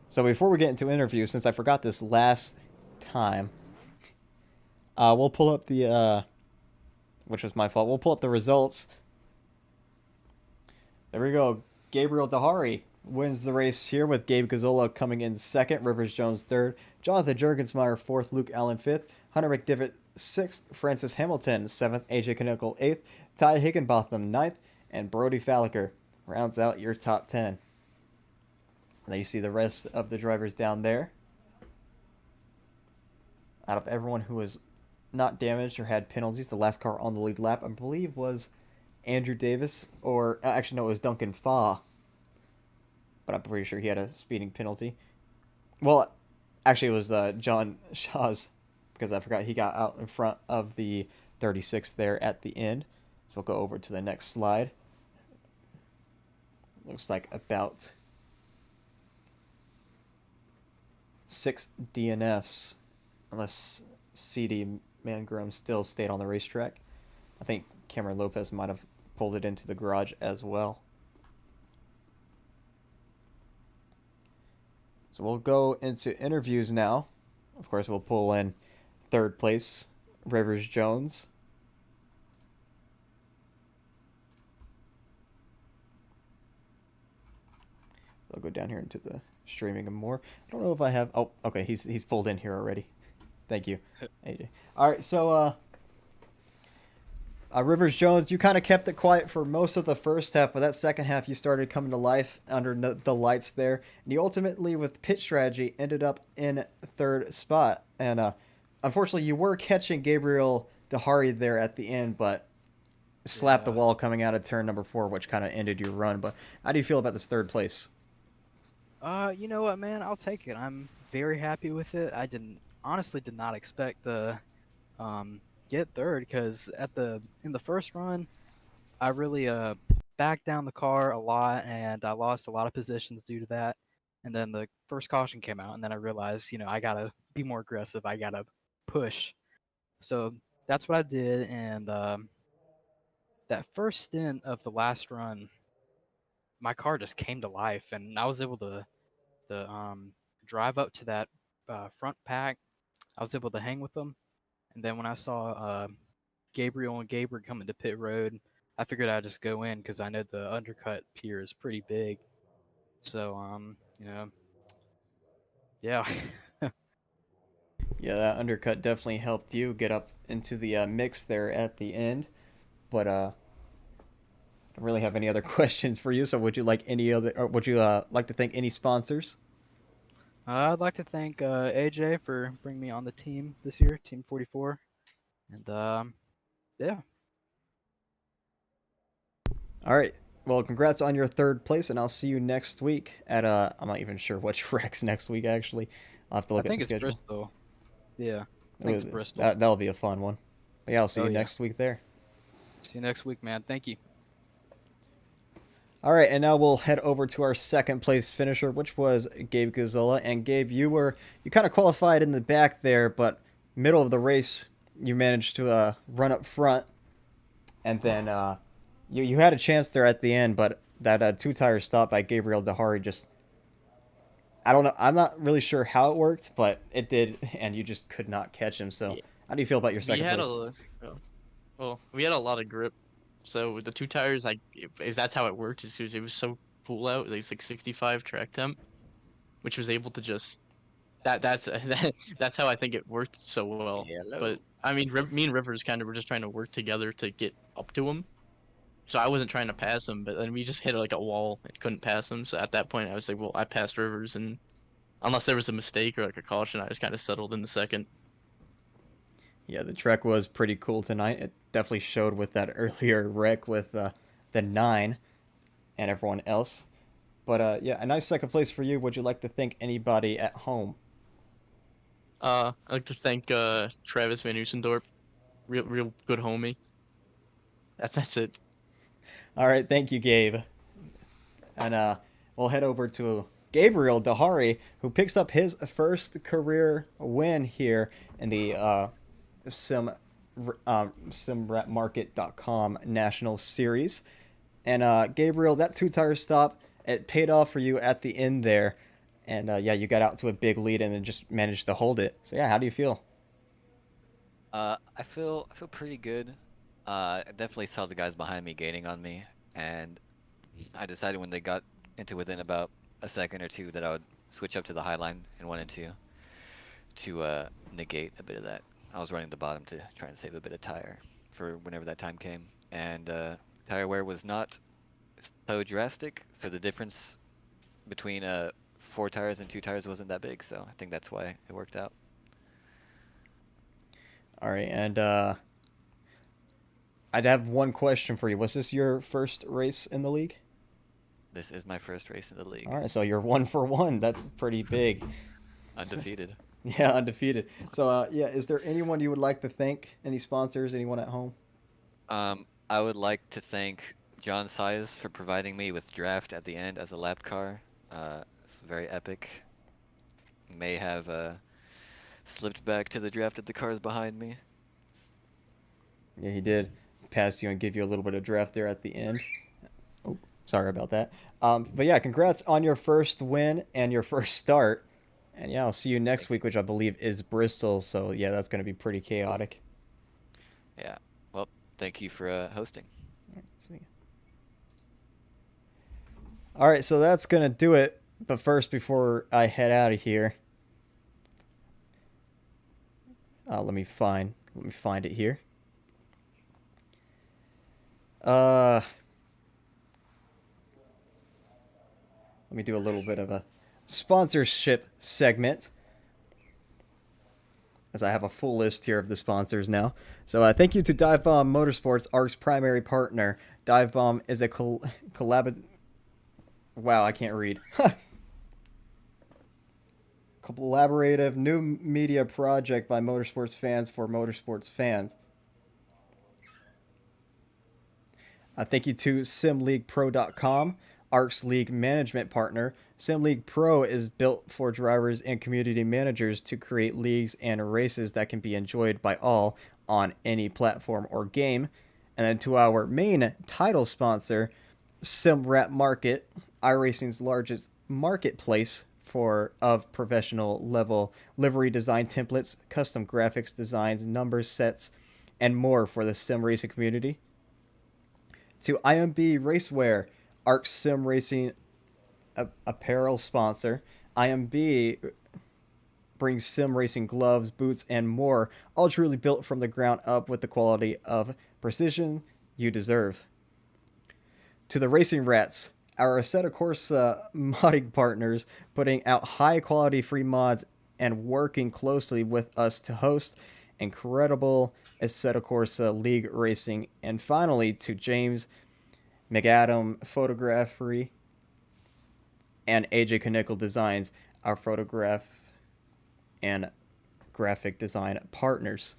So before we get into interview, since I forgot this last time, we'll pull up the which was my fault. We'll pull up the results. There we go. Gabriel Dahari wins the race here with Gabe Gazzola coming in 2nd, Rivers Jones 3rd, Jonathan Jurgensmeyer 4th, Luke Allen 5th, Hunter McDivitt 6th, Francis Hamilton 7th, AJ Knickel 8th, Ty Higginbotham 9th, and Brody Falliker rounds out your top 10. And then you see the rest of the drivers down there. Out of everyone who was not damaged or had penalties, the last car on the lead lap, I believe, was Andrew Davis, or actually no, it was Duncan Faw. But I'm pretty sure he had a speeding penalty. Well, actually it was John Shaw's, because I forgot he got out in front of the 36 there at the end. So we'll go over to the next slide. Looks like about 6 DNFs, unless CD Mangrum still stayed on the racetrack. I think Cameron Lopez might have pulled it into the garage as well. So we'll go into interviews now. Of course, we'll pull in 3rd place, Rivers Jones. I'll go down here into the streaming and more. I don't know if I have. Oh, okay. He's pulled in here already. Thank you, AJ. All right, so Rivers Jones, you kind of kept it quiet for most of the first half, but that second half you started coming to life under the lights there, and you ultimately, with pit strategy, ended up in third spot. And unfortunately, you were catching Gabriel Dehari there at the end, but slapped the Yeah. wall coming out of turn number 4, which kind of ended your run. But how do you feel about this third place? You know what, man? I'll take it. I'm very happy with it. I didn't honestly did not expect to um get third because at the in the first run, I really backed down the car a lot and I lost a lot of positions due to that. And then the first caution came out, and then I realized, I gotta be more aggressive. I gotta push. So that's what I did, and that first stint of the last run, my car just came to life, and I was able to drive up to that front pack. I was able to hang with them, and then when I saw Gabriel and Gabriel coming to pit road, I figured I'd just go in because I know the undercut pier is pretty big. So yeah. Yeah, that undercut definitely helped you get up into the mix there at the end. But I don't really have any other questions for you. So would you like any other, or would you like to thank any sponsors? I'd like to thank AJ for bringing me on the team this year, Team 44, and yeah. All right. Well, congrats on your third place, and I'll see you next week at I'm not even sure which Rex next week actually. I'll have to I look at the think it's schedule. Bristol. Yeah, I think Ooh, it's Bristol. that'll be a fun one. But yeah, I'll see Oh you yeah. next week there. See you next week, man. Thank you. All right, and now we'll head over to our second place finisher, which was Gabe Gazzola. And Gabe, you kind of qualified in the back there, but middle of the race, you managed to run up front, and then you had a chance there at the end, but that two tire stop by Gabriel Dehari just, I don't know, I'm not really sure how it worked, but it did, and you just could not catch him. So Yeah, how do you feel about your we second had place? a we had a lot of grip. So with the two tires, is that's how it worked. Is because it was so cool out. It was like 65 track temp, which was able to just that's how I think it worked so well. But Hello. I mean, me and Rivers kind of were just trying to work together to get up to him. So I wasn't trying to pass him, but then we just hit like a wall and couldn't pass him. So at that point, I was like, well, I passed Rivers, and unless there was a mistake or like a caution, I was kind of settled in the second. Yeah, the trek was pretty cool tonight. It definitely showed with that earlier wreck with the 9 and everyone else. But yeah, a nice second place for you. Would you like to thank anybody at home? I'd like to thank Travis Van Usendorp, real good homie. That's it. All right, thank you, Gabe. And we'll head over to Gabriel Dahari, who picks up his first career win here in the simratmarket.com National Series. And Gabriel, that two tire stop, it paid off for you at the end there. And yeah, you got out to a big lead and then just managed to hold it. So yeah, how do you feel? I feel pretty good. I definitely saw the guys behind me gaining on me, and I decided when they got into within about a second or two that I would switch up to the high line and wanted to negate a bit of that. I was running the bottom to try and save a bit of tire for whenever that time came, and tire wear was not so drastic, so the difference between 4 tires and 2 tires wasn't that big. So I think that's why it worked out. All right, and I'd have one question for you. Was this your first race in the league? This is my first race in the league, All right, so you're 1 for 1. That's pretty big. So, undefeated. yeah, undefeated. So yeah, is there anyone you would like to thank? Any sponsors? Anyone at home? I would like to thank John Size for providing me with draft at the end as a lap car. It's very epic. May have slipped back to the draft at the cars behind me. Yeah, he did pass you and give you a little bit of draft there at the end. Oh, sorry about that. But yeah, congrats on your first win and your first start. And yeah, I'll see you next Thank week, you. which I believe is Bristol. So yeah, that's going to be pretty chaotic. Yeah. Well, thank you for hosting. All right, see you. All right, so that's going to do it But first, before I head out of here, let me find it here. Let me do a little bit of a sponsorship segment, as I have a full list here of the sponsors now. So thank you to Dive Bomb Motorsports, ARC's primary partner. Dive Bomb is a collab. Wow, I can't read. Collaborative new media project by motorsports fans for motorsports fans. Thank you to SimLeaguePro.com, ARC's league management partner. SimLeague Pro is built for drivers and community managers to create leagues and races that can be enjoyed by all on any platform or game. And then to our main title sponsor, SimRat Market, iRacing's largest marketplace of professional level livery design templates, custom graphics designs, number sets, and more for the sim racing community. To IMB Racewear, ARC Sim Racing apparel sponsor. IMB brings sim racing gloves, boots, and more, all truly built from the ground up with the quality of precision you deserve. To the Racing Rats, our Assetto Corsa modding partners, putting out high-quality free mods and working closely with us to host incredible Assetto Corsa League racing. And finally, to James McAdam Photography and AJ Knickel Designs, our photograph and graphic design partners.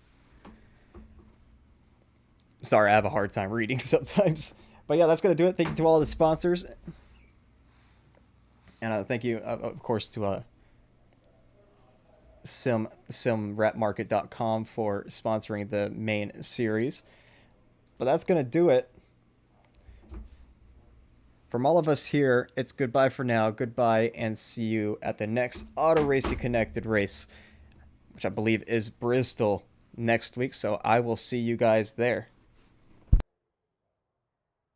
Sorry, I have a hard time reading sometimes. But yeah, that's going to do it. Thank you to all the sponsors. And thank you, of course, to simratmarket.com for sponsoring the main series. But that's going to do it. From all of us here, it's goodbye for now. Goodbye, and see you at the next Auto Racing Connected race, which I believe is Bristol next week. So I will see you guys there.